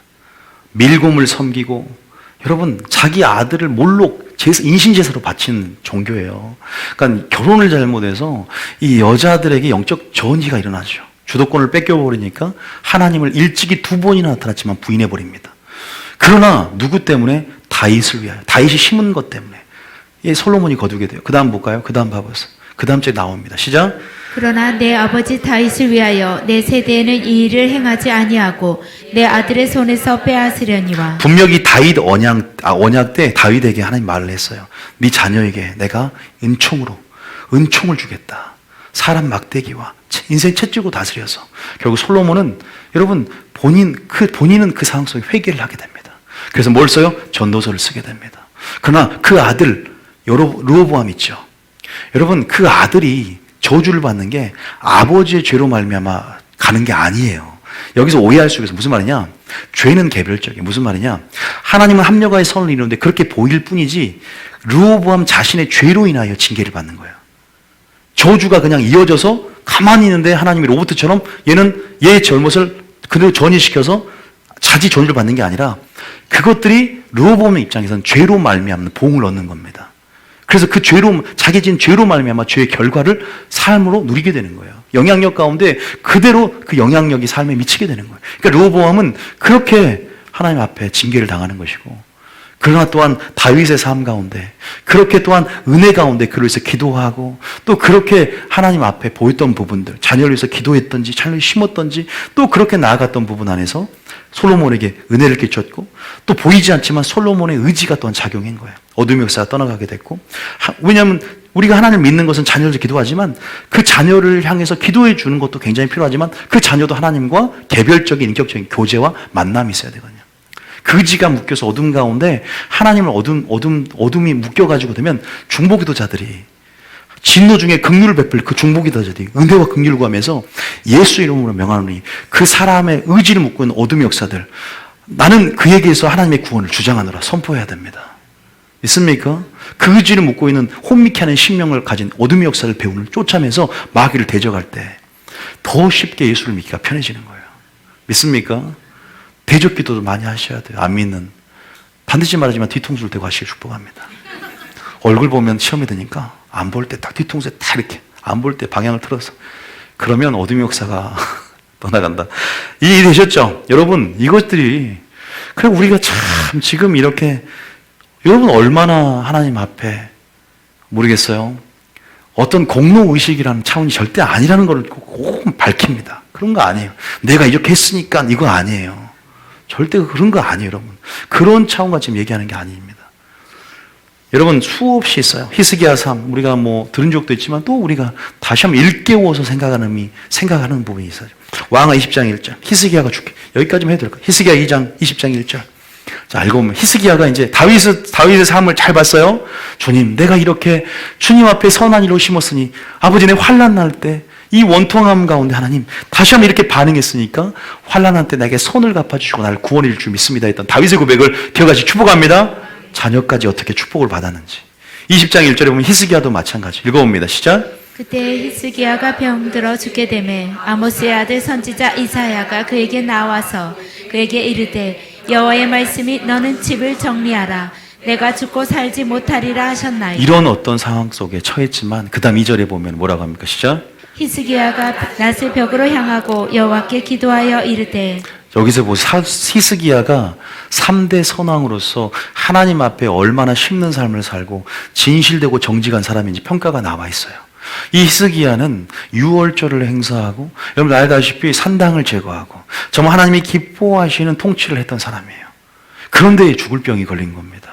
밀곰을 섬기고 여러분 자기 아들을 몰록 인신제사로 바친 종교예요. 그러니까 결혼을 잘못해서 이 여자들에게 영적 전이가 일어나죠. 주도권을 뺏겨버리니까 하나님을 일찍이 2번이나 나타났지만 부인해버립니다. 그러나 누구 때문에? 다윗을 위하여. 다윗이 심은 것 때문에. 이 솔로몬이 거두게 돼요. 그 다음 볼까요? 그 다음 봐보세요. 그 다음 주에 나옵니다. 시작. 그러나 내 아버지 다윗을 위하여 내 세대에는 이 일을 행하지 아니하고 내 아들의 손에서 빼앗으려니와. 분명히 다윗 언약 때 다윗에게 하나님 말을 했어요. 네 자녀에게 내가 은총을 주겠다. 사람 막대기와 인생 채찍으로 다스려서. 결국 솔로몬은 여러분 본인은 그 상황 속에 회개를 하게 됩니다. 그래서 뭘 써요? 전도서를 쓰게 됩니다. 그러나 그 아들 르호보암 있죠. 여러분 그 아들이 저주를 받는 게 아버지의 죄로 말미암아 가는 게 아니에요. 여기서 오해할 수 있어서 무슨 말이냐? 죄는 개별적이에요. 무슨 말이냐? 하나님은 합력하여 선을 이루는데 그렇게 보일 뿐이지 르호보암 자신의 죄로 인하여 징계를 받는 거예요. 저주가 그냥 이어져서 가만히 있는데 하나님이 로봇처럼 얘는 얘의 잘못을 그대로 전이시켜서 자지 전율을 받는 게 아니라 그것들이 르호보암의 입장에서는 죄로 말미암는 보응을 얻는 겁니다. 그래서 그 죄로, 자기 진 죄로 말미암아 죄의 결과를 삶으로 누리게 되는 거예요. 영향력 가운데 그대로 그 영향력이 삶에 미치게 되는 거예요. 그러니까 르호보암은 그렇게 하나님 앞에 징계를 당하는 것이고, 그러나 또한 다윗의 삶 가운데 그렇게 또한 은혜 가운데 그를 위해서 기도하고, 또 그렇게 하나님 앞에 보였던 부분들, 자녀를 위해서 기도했던지 자녀를 심었던지 또 그렇게 나아갔던 부분 안에서 솔로몬에게 은혜를 끼쳤고, 또 보이지 않지만 솔로몬의 의지가 또한 작용한 거예요. 어둠의 역사가 떠나가게 됐고, 왜냐하면 우리가 하나님을 믿는 것은 자녀를 기도하지만 그 자녀를 향해서 기도해 주는 것도 굉장히 필요하지만 그 자녀도 하나님과 개별적인 인격적인 교제와 만남이 있어야 되거든요. 그지가 묶여서 어둠 가운데 하나님을 어둠이 묶여가지고 되면 중보기도자들이 진노 중에 긍휼을 베풀 그 중보기도자들이 은혜와 긍휼을 구하면서 예수 이름으로 명하노니 그 사람의 의지를 묶고 있는 어둠의 역사들, 나는 그에게서 하나님의 구원을 주장하느라 선포해야 됩니다. 있습니까? 그 의지를 묶고 있는 혼미케 하는 신명을 가진 어둠의 역사를 배우는 쫓아면서 마귀를 대적할 때 더 쉽게 예수를 믿기가 편해지는 거예요. 믿습니까? 대적 기도도 많이 하셔야 돼요. 안 믿는. 반드시 말하지만 뒤통수를 대고 하시길 축복합니다. 얼굴 보면 시험이 드니까 안 볼 때 딱 뒤통수에 딱 이렇게, 안 볼 때 방향을 틀어서, 그러면 어둠의 역사가 떠나간다. 이해되셨죠? 여러분, 이것들이, 그래 우리가 참 지금 이렇게, 여러분 얼마나 하나님 앞에, 모르겠어요, 어떤 공로의식이라는 차원이 절대 아니라는 걸 꼭 밝힙니다. 그런 거 아니에요. 내가 이렇게 했으니까 이거 아니에요. 절대 그런 거 아니에요, 여러분. 그런 차원과 지금 얘기하는 게 아닙니다. 여러분, 수없이 있어요. 히스기야 삶, 우리가 뭐 들은 적도 있지만 또 우리가 다시 한번 일깨워서 생각하는 부분이 있어요. 왕하 20장 1절. 히스기야가 죽게. 여기까지만 해도 될까요? 히스기야 2장 20장 1절. 자, 알고 보면 히스기야가 이제 다윗의 삶을 잘 봤어요. 주님, 내가 이렇게 주님 앞에 선한 일로 심었으니 아버지 내 환난 날 때 이 원통함 가운데 하나님 다시 한번 이렇게 반응했으니까 환난할 때 내게 선을 갚아주시고 나를 구원해 줄 줄 믿습니다 했던 다윗의 고백을 기억하시 축복합니다. 자녀까지 어떻게 축복을 받았는지 20장 1절에 보면 히스기야도 마찬가지. 읽어봅니다. 시작. 그때 히스기야가 병들어 죽게 되매 아모스의 아들 선지자 이사야가 그에게 나와서 그에게 이르되 여호와의 말씀이 너는 집을 정리하라 내가 죽고 살지 못하리라 하셨나이다. 이런 어떤 상황 속에 처했지만 그 다음 2절에 보면 뭐라고 합니까? 시작. 히스기야가 낯을 벽으로 향하고 여호와께 기도하여 이르되, 여기서 보세요. 히스기야가 3대 선왕으로서 하나님 앞에 얼마나 힘든 삶을 살고 진실되고 정직한 사람인지 평가가 나와 있어요. 이 히스기야는 유월절을 행사하고, 여러분 알다시피 산당을 제거하고 정말 하나님이 기뻐하시는 통치를 했던 사람이에요. 그런데 죽을 병이 걸린 겁니다.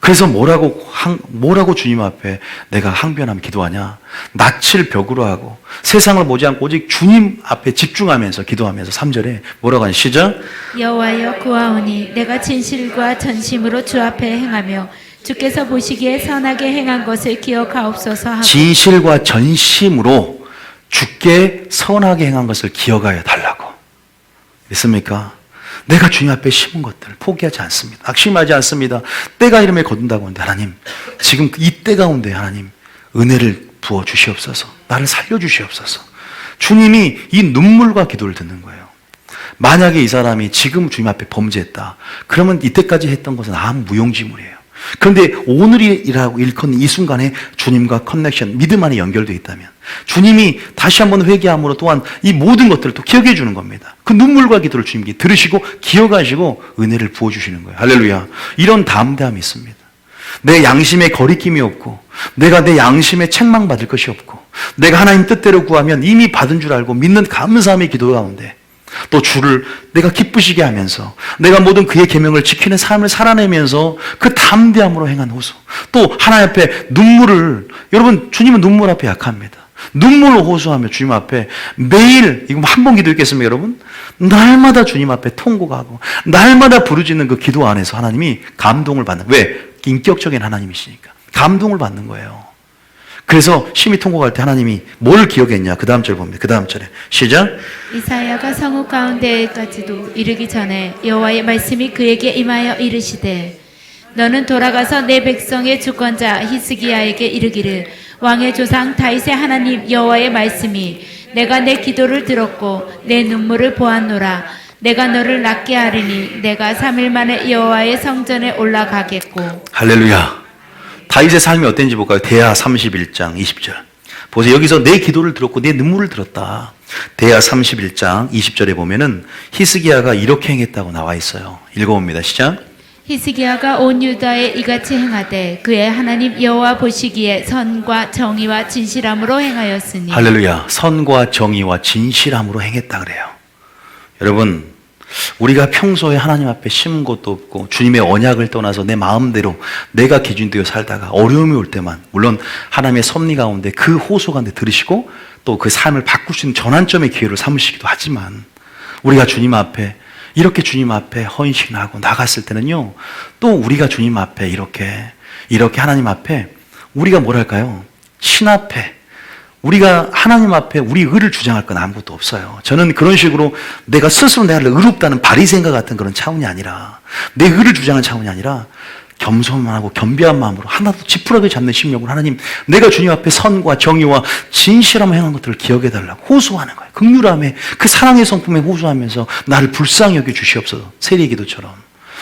그래서 뭐라고 주님 앞에 내가 항변하며 기도하냐? 낯을 벽으로 하고 세상을 보지 않고 오직 주님 앞에 집중하면서 기도하면서 3절에 뭐라고 하냐? 시작. 여호와여 구하오니 내가 진실과 전심으로 주 앞에 행하며 주께서 보시기에 선하게 행한 것을 기억하옵소서 하고. 진실과 전심으로 주께 선하게 행한 것을 기억하여 달라고. 믿습니까? 내가 주님 앞에 심은 것들을 포기하지 않습니다. 낙심하지 않습니다. 때가 이름에 거둔다고 하는데 하나님, 지금 이 때 가운데 하나님 은혜를 부어 주시옵소서. 나를 살려 주시옵소서. 주님이 이 눈물과 기도를 듣는 거예요. 만약에 이 사람이 지금 주님 앞에 범죄했다, 그러면 이때까지 했던 것은 아무 무용지물이에요. 그런데 오늘이라고 일컫는 이 순간에 주님과 커넥션, 믿음 안에 연결되어 있다면 주님이 다시 한번 회개함으로 또한 이 모든 것들을 또 기억해 주는 겁니다. 그 눈물과 기도를 주님께 들으시고 기억하시고 은혜를 부어주시는 거예요. 할렐루야. 이런 담대함이 있습니다. 내 양심에 거리낌이 없고, 내가 내 양심에 책망받을 것이 없고, 내가 하나님 뜻대로 구하면 이미 받은 줄 알고 믿는 감사함의 기도 가운데 또 주를 내가 기쁘시게 하면서 내가 모든 그의 계명을 지키는 삶을 살아내면서 그 담대함으로 행한 호소, 또 하나님 앞에 눈물을, 여러분 주님은 눈물 앞에 약합니다. 눈물로 호소하며 주님 앞에 매일, 이거 한 번 기도 있겠습니까 여러분? 날마다 주님 앞에 통곡하고 날마다 부르짖는 그 기도 안에서 하나님이 감동을 받는, 왜? 인격적인 하나님이시니까 감동을 받는 거예요. 그래서 심히 통곡할 때 하나님이 뭘 기억했냐? 그 다음 절 봅니다. 그 다음 절에 시작. 이사야가 성읍 가운데까지도 이르기 전에 여호와의 말씀이 그에게 임하여 이르시되, 너는 돌아가서 내 백성의 주권자 히스기야에게 이르기를, 왕의 조상 다윗의 하나님 여호와의 말씀이 내가 내 기도를 들었고 내 눈물을 보았노라. 내가 너를 낫게 하리니 내가 3일 만에 여호와의 성전에 올라가겠고. 할렐루야. 다윗의 삶이 어땠는지 볼까요? 대하 31장 20절. 보세요. 여기서 내 기도를 들었고 내 눈물을 들었다. 대하 31장 20절에 보면은 히스기야가 이렇게 행했다고 나와 있어요. 읽어봅니다. 시작. 히스기야가 온 유다에 이같이 행하되 그의 하나님 여호와 보시기에 선과 정의와 진실함으로 행하였으니. 할렐루야. 선과 정의와 진실함으로 행했다 그래요. 여러분, 우리가 평소에 하나님 앞에 심은 것도 없고 주님의 언약을 떠나서 내 마음대로 내가 기준되어 살다가 어려움이 올 때만, 물론 하나님의 섭리 가운데 그 호소 가운데 들으시고 또 그 삶을 바꿀 수 있는 전환점의 기회를 삼으시기도 하지만, 우리가 주님 앞에 이렇게 주님 앞에 헌신하고 나갔을 때는요, 또 우리가 주님 앞에 이렇게 하나님 앞에 우리가 뭐랄까요? 신 앞에 우리가 하나님 앞에 우리 의를 주장할 건 아무것도 없어요. 저는 그런 식으로 내가 스스로 내가 의롭다는 바리새인과 같은 그런 차원이 아니라, 내 의를 주장하는 차원이 아니라 겸손하고 겸비한 마음으로 하나도 지푸라기 잡는 심령으로 하나님, 내가 주님 앞에 선과 정의와 진실함을 행한 것들을 기억해 달라고 호소하는 거예요. 긍휼함에 그 사랑의 성품에 호소하면서 나를 불쌍히 여겨 주시옵소서. 세리의 기도처럼.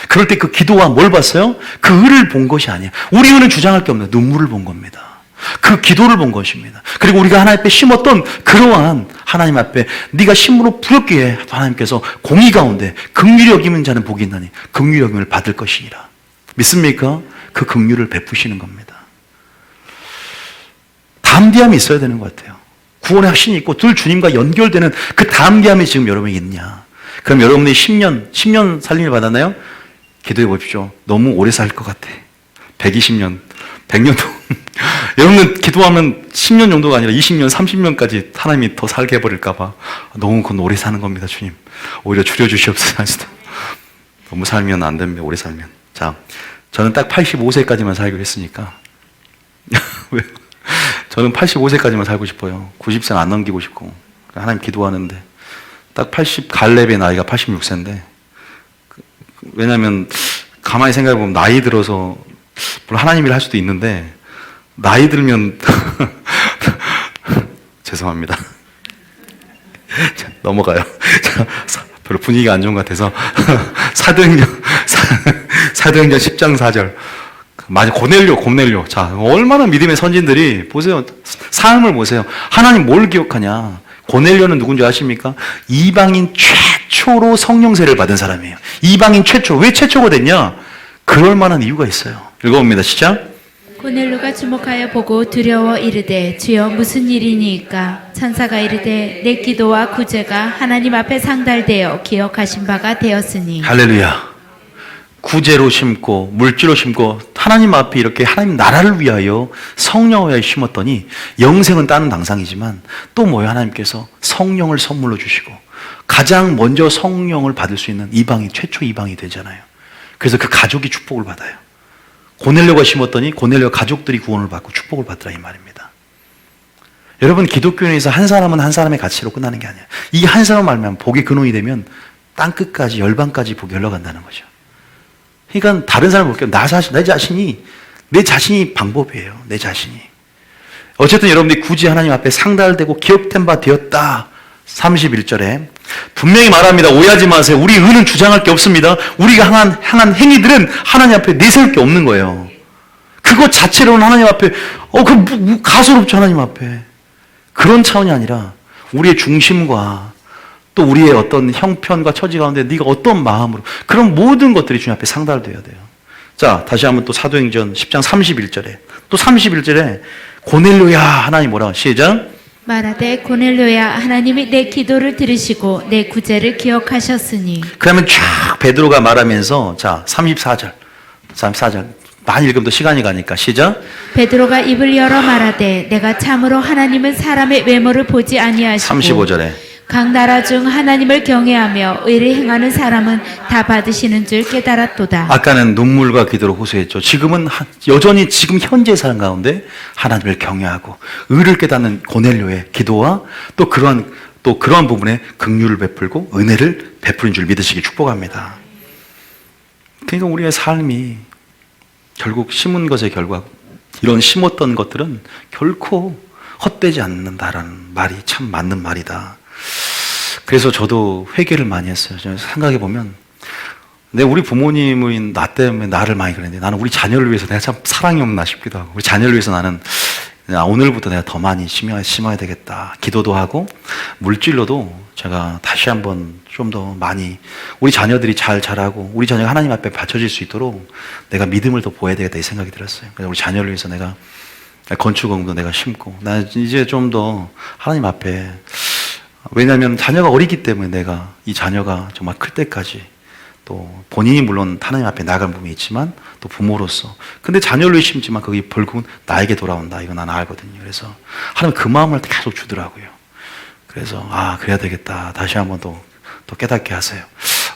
그럴 때 그 기도와 뭘 봤어요? 그 의를 본 것이 아니에요. 우리 의는 주장할 게 없는 눈물을 본 겁니다. 그 기도를 본 것입니다. 그리고 우리가 하나님 앞에 심었던 그러한 하나님 앞에 네가 심으로 부렸기에 하나님께서 공의 가운데 긍휼히 여기는 자는 복이 있나니 긍휼히 여김을 받을 것이니라. 믿습니까? 그 긍휼을 베푸시는 겁니다. 담대함이 있어야 되는 것 같아요. 구원의 확신이 있고 늘 주님과 연결되는 그 담대함이 지금 여러분에게 있냐? 그럼 여러분이 10년 살림을 받았나요? 기도해 보십시오. 너무 오래 살 것 같아. 120년, 100년도. 여러분은 기도하면 10년 정도가 아니라 20년, 30년까지 하나님이 더 살게 해버릴까봐 너무 그건 오래 사는 겁니다, 주님. 오히려 줄여주시옵소서. 너무 살면 안 됩니다, 오래 살면. 자, 저는 딱 85세까지만 살기로 했으니까. 왜요? 저는 85세까지만 살고 싶어요. 90세 안 넘기고 싶고. 하나님 기도하는데. 딱 갈렙의 나이가 86세인데. 왜냐면, 가만히 생각해보면 나이 들어서, 물론 하나님 일을 할 수도 있는데, 나이 들면, 죄송합니다. 자, 넘어가요. 자, 별로 분위기가 안 좋은 것 같아서. 사도행전 10장 4절. 맞아, 고넬료. 자, 얼마나 믿음의 선진들이, 보세요. 삶을 보세요. 하나님 뭘 기억하냐. 고넬료는 누군지 아십니까? 이방인 최초로 성령세를 받은 사람이에요. 이방인 최초. 왜 최초가 됐냐? 그럴 만한 이유가 있어요. 읽어봅니다. 시작. 고넬료가 주목하여 보고 두려워 이르되 주여 무슨 일이니까? 천사가 이르되 내 기도와 구제가 하나님 앞에 상달되어 기억하신 바가 되었으니. 할렐루야. 구제로 심고 물질로 심고 하나님 앞에 이렇게 하나님 나라를 위하여 성령을 위하여 심었더니 영생은 따는 당상이지만 또 뭐예요? 하나님께서 성령을 선물로 주시고 가장 먼저 성령을 받을 수 있는 이방인, 최초 이방이 되잖아요. 그래서 그 가족이 축복을 받아요. 고넬료가 심었더니 고넬료 가족들이 구원을 받고 축복을 받더라 이 말입니다. 여러분, 기독교인에서 한 사람은 한 사람의 가치로 끝나는 게 아니에요. 이 한 사람 말면 복의 근원이 되면 땅끝까지 열방까지 복이 흘러간다는 거죠. 그러니까 다른 사람을 볼게요. 내 자신이 방법이에요. 내 자신이. 어쨌든 여러분들이 굳이 하나님 앞에 상달되고 기억된 바 되었다. 31절에 분명히 말합니다. 오해하지 마세요. 우리 의는 주장할 게 없습니다. 우리가 향한 행위들은 하나님 앞에 내세울 게 없는 거예요. 그것 자체로는 하나님 앞에 가소롭죠. 하나님 앞에. 그런 차원이 아니라 우리의 중심과 또 우리의 어떤 형편과 처지 가운데 네가 어떤 마음으로, 그런 모든 것들이 주님 앞에 상달되어야 돼요. 자, 다시 한번 또 사도행전 10장 31절에 또 31절에 고넬료야 하나님 뭐라고? 시작. 말하되 고넬료야 하나님이 내 기도를 들으시고 내 구제를 기억하셨으니. 그러면 쫙 베드로가 말하면서 자 34절 많이 읽으면 또 시간이 가니까 시작. 베드로가 입을 열어 말하되 내가 참으로 하나님은 사람의 외모를 보지 아니하시고 35절에 각 나라 중 하나님을 경외하며 의를 행하는 사람은 다 받으시는 줄 깨달았도다. 아까는 눈물과 기도로 호소했죠. 지금은 여전히 지금 현재 사람 가운데 하나님을 경외하고 의를 깨닫는 고넬료의 기도와 또 그러한 부분에 긍휼을 베풀고 은혜를 베푸는 줄 믿으시기 축복합니다. 그러니까 우리의 삶이 결국 심은 것의 결과, 이런 심었던 것들은 결코 헛되지 않는다라는 말이 참 맞는 말이다. 그래서 저도 회개를 많이 했어요. 생각해 보면 우리 부모님은 나 때문에 나를 많이 그랬는데 나는 우리 자녀를 위해서 내가 참 사랑이 없나 싶기도 하고, 우리 자녀를 위해서 나는 오늘부터 내가 더 많이 심어야 되겠다. 기도도 하고 물질로도 제가 다시 한번 좀 더 많이 우리 자녀들이 잘 자라고 우리 자녀가 하나님 앞에 바쳐질 수 있도록 내가 믿음을 더 보여야 되겠다 이 생각이 들었어요. 그래서 우리 자녀를 위해서 내가 건축원도 내가 심고 나 이제 좀 더 하나님 앞에 왜냐하면 자녀가 어리기 때문에 내가 이 자녀가 정말 클 때까지 또 본인이 물론 하나님 앞에 나아갈 부분이 있지만 또 부모로서 근데 자녀를 심지만 거기 결국은 나에게 돌아온다 이거 나는 알거든요. 그래서 하나님 그 마음을 계속 주더라고요. 그래서 그래야 되겠다 다시 한번 또 깨닫게 하세요.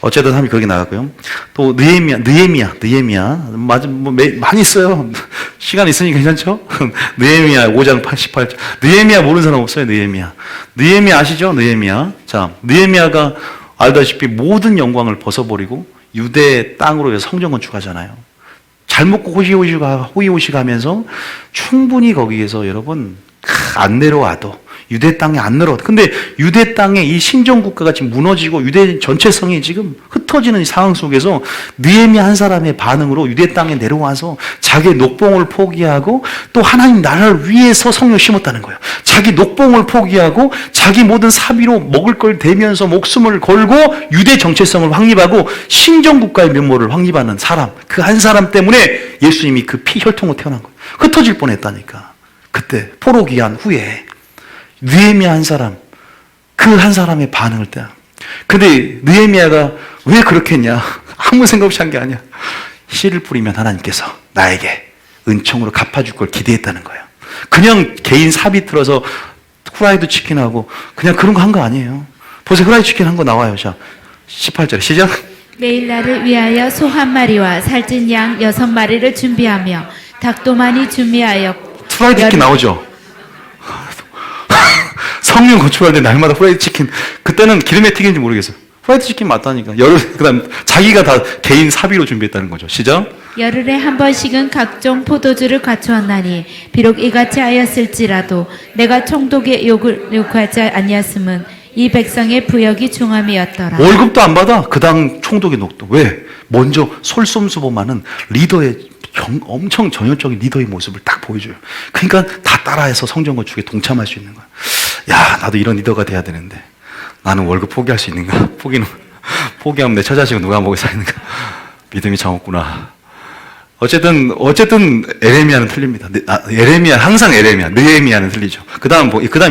어쨌든 하나님 그렇게 나가고요. 또 느헤미야 맞아 많이 써요. 시간 있으니까 괜찮죠? 느헤미야 5장 18절. 느헤미야 모르는 사람 없어요. 느헤미야 아시죠? 자 느헤미야가 알다시피 모든 영광을 벗어버리고 유대 땅으로 해서 성전 건축하잖아요. 잘 먹고 호의호식 하면서 충분히 거기에서 여러분 안 내려와도 유대 땅에 안 내려와도 근데 유대 땅에 이 신정국가가 지금 무너지고 유대 전체성이 지금 흩어지는 이 상황 속에서 느헤미야 한 사람의 반응으로 유대 땅에 내려와서 자기의 녹봉을 포기하고 또 하나님 나라를 위해서 성령을 심었다는 거예요. 자기 녹봉을 포기하고 자기 모든 사비로 먹을 걸 대면서 목숨을 걸고 유대 정체성을 확립하고 신정국가의 면모를 확립하는 사람 그 한 사람 때문에 예수님이 그 피 혈통으로 태어난 거예요. 흩어질 뻔했다니까. 그때 포로 귀환 후에 느헤미야 한 사람 그 한 사람의 반응을 때 근데 느헤미야가 왜 그렇게 했냐 아무 생각 없이 한 게 아니야. 씨를 뿌리면 하나님께서 나에게 은총으로 갚아줄 걸 기대했다는 거예요. 그냥 개인 사비 틀어서 후라이드 치킨하고 그냥 그런 거 한 거 아니에요. 보세요. 후라이드 치킨 한 거 나와요. 자 18절 시작. 매일 나를 위하여 소 한 마리와 살찐 양 6마리를 준비하며 닭도 많이 준비하여 후라이드 치킨 나오죠. 성령 건축할 때 날마다 후라이드 치킨 그때는 기름에 튀긴지 모르겠어요. 후라이드 치킨 맞다니까. 그다음 자기가 다 개인 사비로 준비했다는 거죠. 시작. 열흘에 한 번씩은 각종 포도주를 갖추었나니 비록 이같이 하였을지라도 내가 총독의 요구하지 아니었음은 이 백성의 부역이 중함이었더라. 월급도 안 받아. 그 당 총독의 녹도. 왜? 먼저 솔선수범하는 리더의 엄청 전형적인 리더의 모습을 딱 보여줘요. 그러니까 다 따라해서 성전 건축에 동참할 수 있는 거야. 야, 나도 이런 리더가 돼야 되는데 나는 월급 포기할 수 있는가? 포기하면 내 처자식은 누가 먹여 사는가? 믿음이 장 없구나. 어쨌든 에레미야는 틀립니다. 항상 느헤미야는 틀리죠. 그다음 읽고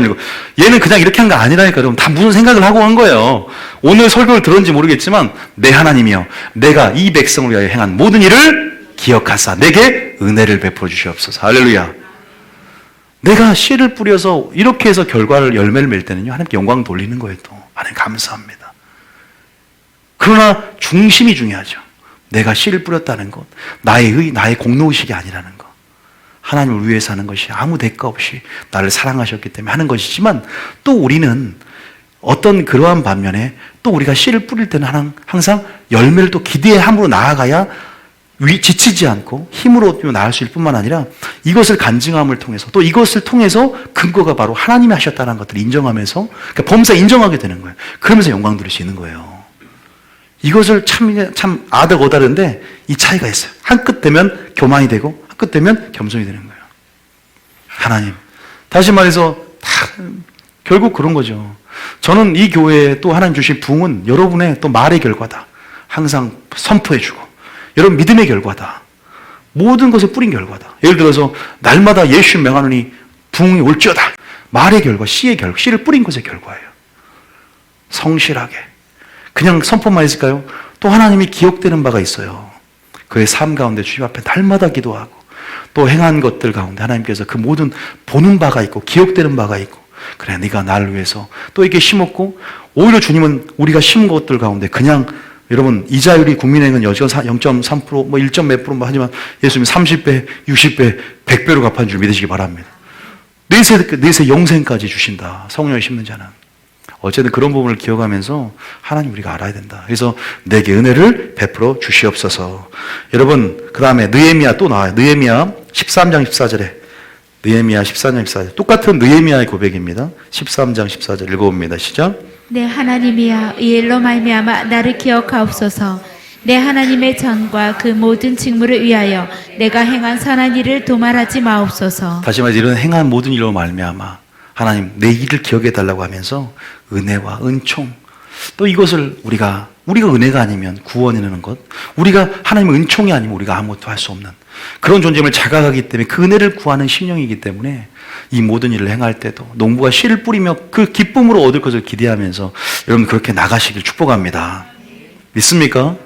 얘는 그냥 이렇게 한 거 아니라니까. 여러분 다 무슨 생각을 하고 한 거예요. 오늘 설교를 들었는지 모르겠지만 내 하나님이여 내가 이 백성을 위하여 행한 모든 일을 기억하사 내게 은혜를 베풀어 주시옵소서. 할렐루야. 내가 씨를 뿌려서 이렇게 해서 열매를 맺을 때는요 하나님께 영광 돌리는 거예요. 또 하나님 감사합니다. 그러나 중심이 중요하죠. 내가 씨를 뿌렸다는 것, 나의 공로의식이 아니라는 것. 하나님을 위해서 하는 것이 아무 대가 없이 나를 사랑하셨기 때문에 하는 것이지만 또 우리는 어떤 그러한 반면에 또 우리가 씨를 뿌릴 때는 항상 열매를 또 기대함으로 나아가야 지치지 않고 힘으로 나아갈 수 있을 뿐만 아니라 이것을 간증함을 통해서 또 이것을 통해서 근거가 바로 하나님이 하셨다는 것들을 인정하면서 그러니까 범사 인정하게 되는 거예요. 그러면서 영광 드릴 수 있는 거예요. 이것을 참 아득어다른데 이 차이가 있어요. 한 끝 되면 교만이 되고 한 끝 되면 겸손이 되는 거예요. 하나님. 다시 말해서 결국 그런 거죠. 저는 이 교회에 또 하나님 주신 부흥은 여러분의 또 말의 결과다. 항상 선포해주고 여러분 믿음의 결과다. 모든 것에 뿌린 결과다. 예를 들어서 날마다 예수 명하노니 부흥이 올지어다. 말의 결과, 씨의 결과, 씨를 뿌린 것의 결과예요. 성실하게. 그냥 선포만 했을까요? 또 하나님이 기억되는 바가 있어요. 그의 삶 가운데 주님 앞에 날마다 기도하고 또 행한 것들 가운데 하나님께서 그 모든 보는 바가 있고 기억되는 바가 있고 그래 네가 나를 위해서 또 이렇게 심었고 오히려 주님은 우리가 심은 것들 가운데 그냥 여러분 이자율이 국민은행은 여지가 0.3% 뭐 1몇 % 하지만 예수님이 30배, 60배, 100배로 갚아준 줄 믿으시기 바랍니다. 내세 영생까지 주신다. 성령을 심는 자는. 어쨌든 그런 부분을 기억하면서 하나님 우리가 알아야 된다. 그래서 내게 은혜를 베풀어 주시옵소서. 여러분 그 다음에 느헤미야 또 나와요. 느헤미야 13장 14절에 느헤미야 14장 14절 똑같은 느헤미야의 고백입니다. 13장 14절 읽어봅니다. 시작. 내 하나님이여 이 일로 말미암아 나를 기억하옵소서. 내 하나님의 전과 그 모든 직무를 위하여 내가 행한 선한 일을 도말하지 마옵소서. 다시 말해서 이런 행한 모든 일로 말미암아 하나님 내 일을 기억해 달라고 하면서 은혜와 은총, 또 이것을 우리가 은혜가 아니면 구원이라는 것, 우리가 하나님의 은총이 아니면 우리가 아무것도 할 수 없는 그런 존재임을 자각하기 때문에 그 은혜를 구하는 심령이기 때문에 이 모든 일을 행할 때도 농부가 씨를 뿌리며 그 기쁨으로 얻을 것을 기대하면서 여러분 그렇게 나가시길 축복합니다. 믿습니까?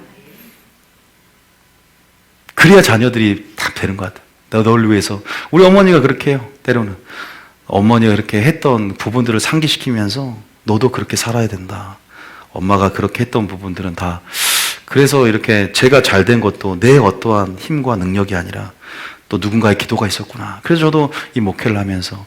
그래야 자녀들이 다 되는 것 같아요. 너를 위해서. 우리 어머니가 그렇게 해요. 때로는 어머니가 그렇게 했던 부분들을 상기시키면서 너도 그렇게 살아야 된다. 엄마가 그렇게 했던 부분들은 다, 그래서 이렇게 제가 잘 된 것도 내 어떠한 힘과 능력이 아니라 또 누군가의 기도가 있었구나. 그래서 저도 이 목회를 하면서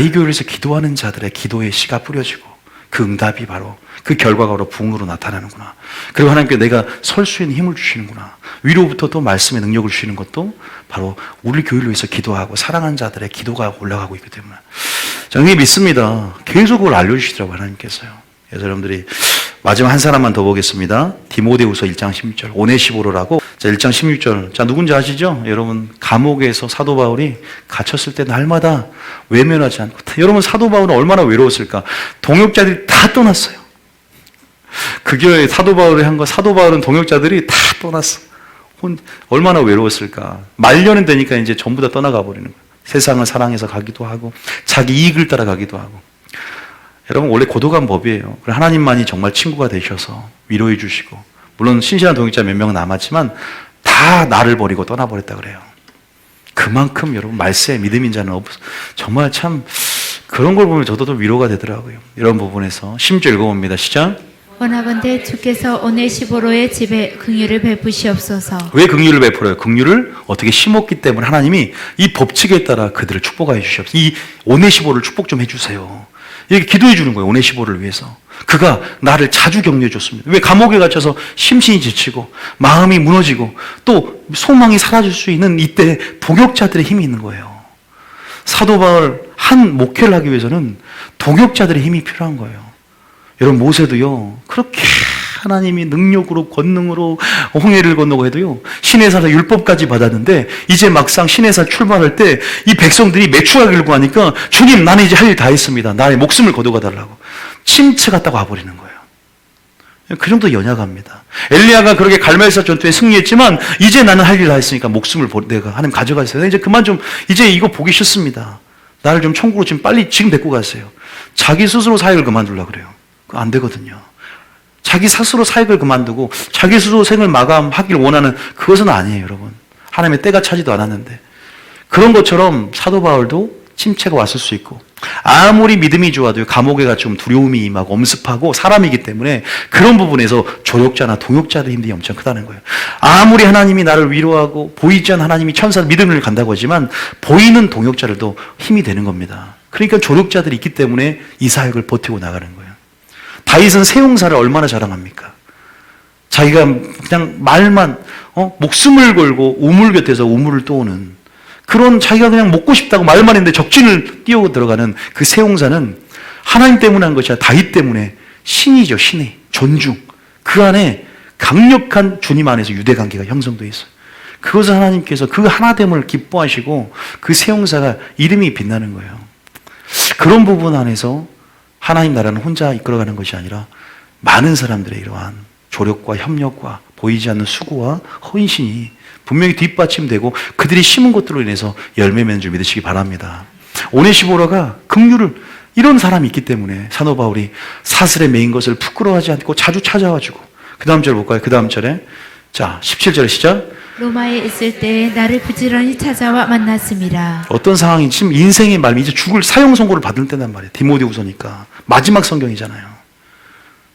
이 교회에서 기도하는 자들의 기도의 씨가 뿌려지고 그 응답이 바로 그 결과가 바로 부흥으로 나타나는구나. 그리고 하나님께 내가 설 수 있는 힘을 주시는구나. 위로부터 또 말씀의 능력을 주시는 것도 바로 우리 교회를 위해서 기도하고 사랑하는 자들의 기도가 올라가고 있기 때문에 저는 믿습니다. 계속 그걸 알려주시더라고요, 하나님께서요. 그래서 여러분들이 마지막 한 사람만 더 보겠습니다. 디모데후서 1장 16절 오네시보로라고. 자, 1장 16절. 자, 누군지 아시죠? 여러분, 감옥에서 사도 바울이 갇혔을 때 날마다 외면하지 않고, 여러분 사도 바울은 얼마나 외로웠을까? 동역자들이 다 떠났어요. 그 교회 사도 바울이 한 거, 사도 바울은 동역자들이 다 떠났어. 얼마나 외로웠을까? 말년은 되니까 이제 전부 다 떠나가 버리는 거예요. 세상을 사랑해서 가기도 하고 자기 이익을 따라가기도 하고. 여러분 원래 고독한 법이에요. 하나님만이 정말 친구가 되셔서 위로해 주시고, 물론 신실한 동역자 몇 명은 남았지만 다 나를 버리고 떠나버렸다 그래요. 그만큼 여러분 말세에 믿음인 자는 정말 참 그런 걸 보면 저도 좀 위로가 되더라고요. 이런 부분에서 10절 읽어봅니다. 시작. 원하건대 주께서 오네시보로의 집에 긍휼을 베푸시옵소서. 왜 긍휼을 베풀어요? 긍휼을 어떻게 심었기 때문에 하나님이 이 법칙에 따라 그들을 축복하여 주시옵소서. 이 오네시보를 축복 좀 해주세요. 이렇게 기도해 주는 거예요. 오네시보를 위해서. 그가 나를 자주 격려해 줬습니다. 왜? 감옥에 갇혀서 심신이 지치고 마음이 무너지고 또 소망이 사라질 수 있는 이때 동역자들의 힘이 있는 거예요. 사도 바울 한 목회를 하기 위해서는 동역자들의 힘이 필요한 거예요. 여러분 모세도요, 그렇게 하나님이 능력으로 권능으로 홍해를 건너고 해도요, 시내산에서 율법까지 받았는데 이제 막상 시내산 출발할 때 이 백성들이 매출하기를 구하니까 주님 나는 이제 할 일 다 했습니다. 나의 목숨을 거둬가 달라고 침체 갔다고 와버리는 거예요. 그 정도 연약합니다. 엘리야가 그렇게 갈멜사 전투에 승리했지만 이제 나는 할 일 다 했으니까 목숨을 내가 하나님 가져가세요. 이제 그만 좀, 이제 이거 보기 싫습니다. 나를 좀 천국으로 지금 데리고 가세요. 자기 스스로 사역을 그만두려고 그래요. 그거 안 되거든요. 자기 스스로 사역을 그만두고 자기 스스로 생을 마감하길 원하는 그것은 아니에요, 여러분. 하나님의 때가 차지도 않았는데. 그런 것처럼 사도 바울도 침체가 왔을 수 있고, 아무리 믿음이 좋아도 감옥에 갇히면 두려움이 임하고 엄습하고 사람이기 때문에 그런 부분에서 조력자나 동역자들의 힘이 엄청 크다는 거예요. 아무리 하나님이 나를 위로하고 보이지 않는 하나님이 천사 믿음을 간다고 하지만 보이는 동역자들도 힘이 되는 겁니다. 그러니까 조력자들이 있기 때문에 이 사역을 버티고 나가는 거예요. 다윗은 세용사를 얼마나 자랑합니까? 자기가 그냥 말만 목숨을 걸고 우물 곁에서 우물을 떠오는 그런, 자기가 그냥 먹고 싶다고 말만 했는데 적진을 뛰어 들어가는 그 세용사는 하나님 때문에 한 것이 아니라 다윗 때문에 신이죠. 신이 존중, 그 안에 강력한 주님 안에서 유대 관계가 형성되어 있어요. 그것을 하나님께서 그 하나됨을 기뻐하시고 그 세용사가 이름이 빛나는 거예요. 그런 부분 안에서 하나님 나라는 혼자 이끌어가는 것이 아니라 많은 사람들의 이러한 조력과 협력과 보이지 않는 수고와 헌신이 분명히 뒷받침되고 그들이 심은 것들로 인해서 열매 맺는 줄 믿으시기 바랍니다. 오네시보로가 긍휼을, 이런 사람이 있기 때문에 사도 바울이 사슬에 매인 것을 부끄러워하지 않고 자주 찾아와주고. 그 다음 절 볼까요? 그 다음 절에, 자 17절에 시작. 로마에 있을 때 나를 부지런히 찾아와 만났습니다. 어떤 상황이 지금 인생의 말, 이제 죽을 사형 선고를 받을 때란 말이에요. 디모데후서니까 마지막 성경이잖아요.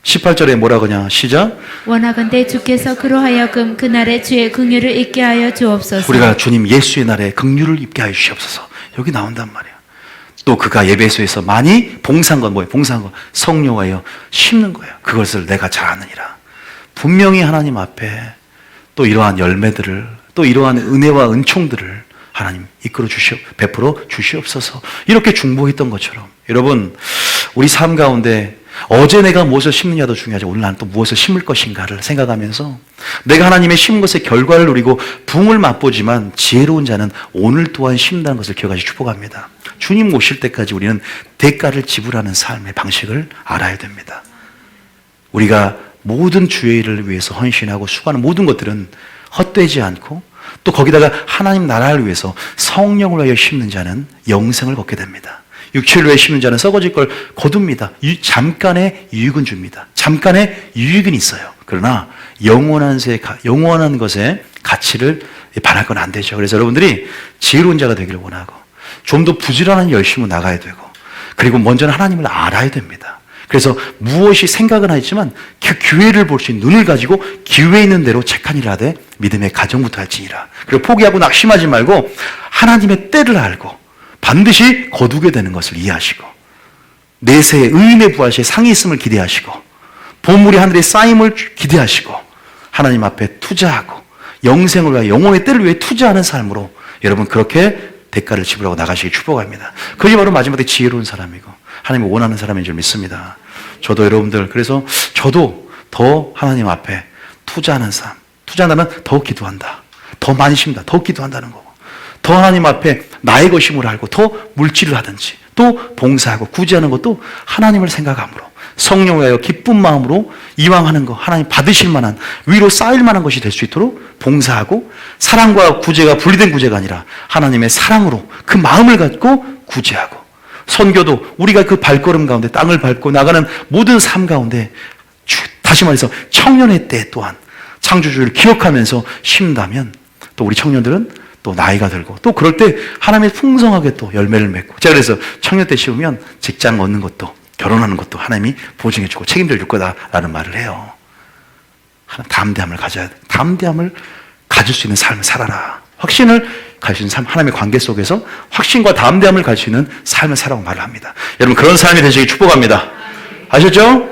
18절에 뭐라 그러냐, 시작. 원하건대 주께서 그로 하여금 그날의 주의 긍휼을 잊게 하여 주옵소서. 우리가 주님 예수의 날에 긍휼을 입게 하여 주시옵소서. 여기 나온단 말이에요. 또 그가 예배소에서 많이 봉사한 건 뭐예요? 봉사한 건 성령하여 심는 거예요. 그것을 내가 잘 아느니라. 분명히 하나님 앞에 또 이러한 열매들을, 또 이러한 은혜와 은총들을 하나님 베풀어 주시옵소서. 이렇게 중보했던 것처럼 여러분, 우리 삶 가운데 어제 내가 무엇을 심느냐도 중요하지 오늘 나는 또 무엇을 심을 것인가를 생각하면서 내가 하나님의 심은 것의 결과를 누리고 부흥을 맛보지만 지혜로운 자는 오늘 또한 심는다는 것을 기억하시 축복합니다. 주님 오실 때까지 우리는 대가를 지불하는 삶의 방식을 알아야 됩니다. 우리가 모든 주의 일을 위해서 헌신하고 수고하는 모든 것들은 헛되지 않고 또 거기다가 하나님 나라를 위해서 성령을 위하여 심는 자는 영생을 얻게 됩니다. 육체를 위해 심는 자는 썩어질 걸 거둡니다. 잠깐의 유익은 줍니다. 잠깐의 유익은 있어요. 그러나 영원한 것의 가치를 반할 건 안 되죠. 그래서 여러분들이 지혜로운 자가 되기를 원하고 좀 더 부지런한 열심으로 나가야 되고 그리고 먼저는 하나님을 알아야 됩니다. 그래서 무엇이 생각은 하지만 그 기회를 볼 수 있는 눈을 가지고 기회 있는 대로 착한 일을 하되 믿음의 가정부터 할지니라. 그리고 포기하고 낙심하지 말고 하나님의 때를 알고 반드시 거두게 되는 것을 이해하시고 내세에 의인의 부활시에 상이 있음을 기대하시고 보물이 하늘에 쌓임을 기대하시고 하나님 앞에 투자하고 영생을 위하여 영혼의 때를 위해 투자하는 삶으로 여러분 그렇게 대가를 지불하고 나가시기 축복합니다. 그게 바로 마지막에 지혜로운 사람이고 하나님을 원하는 사람인 줄 믿습니다. 저도 여러분들 그래서 저도 더 하나님 앞에 투자하는 삶, 투자한다면 더 기도한다, 더 많이 심다, 더 기도한다는 거고 더 하나님 앞에 나의 것임을 알고 더 물질을 하든지 또 봉사하고 구제하는 것도 하나님을 생각함으로 성령을 위하여 기쁜 마음으로 이왕 하는 거 하나님 받으실 만한 위로 쌓일 만한 것이 될 수 있도록 봉사하고 사랑과 구제가 분리된 구제가 아니라 하나님의 사랑으로 그 마음을 갖고 구제하고 선교도 우리가 그 발걸음 가운데 땅을 밟고 나가는 모든 삶 가운데 다시 말해서 청년의 때 또한 창조주를 기억하면서 심다면 또 우리 청년들은 또 나이가 들고 또 그럴 때 하나님의 풍성하게 또 열매를 맺고 제가 그래서 청년 때 심으면 직장 얻는 것도 결혼하는 것도 하나님이 보증해주고 책임져 줄 거다라는 말을 해요. 담대함을 가져야 돼. 담대함을 가질 수 있는 삶을 살아라. 확신을 가질 수 있는 삶, 하나님의 관계 속에서 확신과 담대함을 가질 수 있는 삶을 살아라고 말을 합니다. 여러분 그런 삶이 되시길 축복합니다. 아셨죠?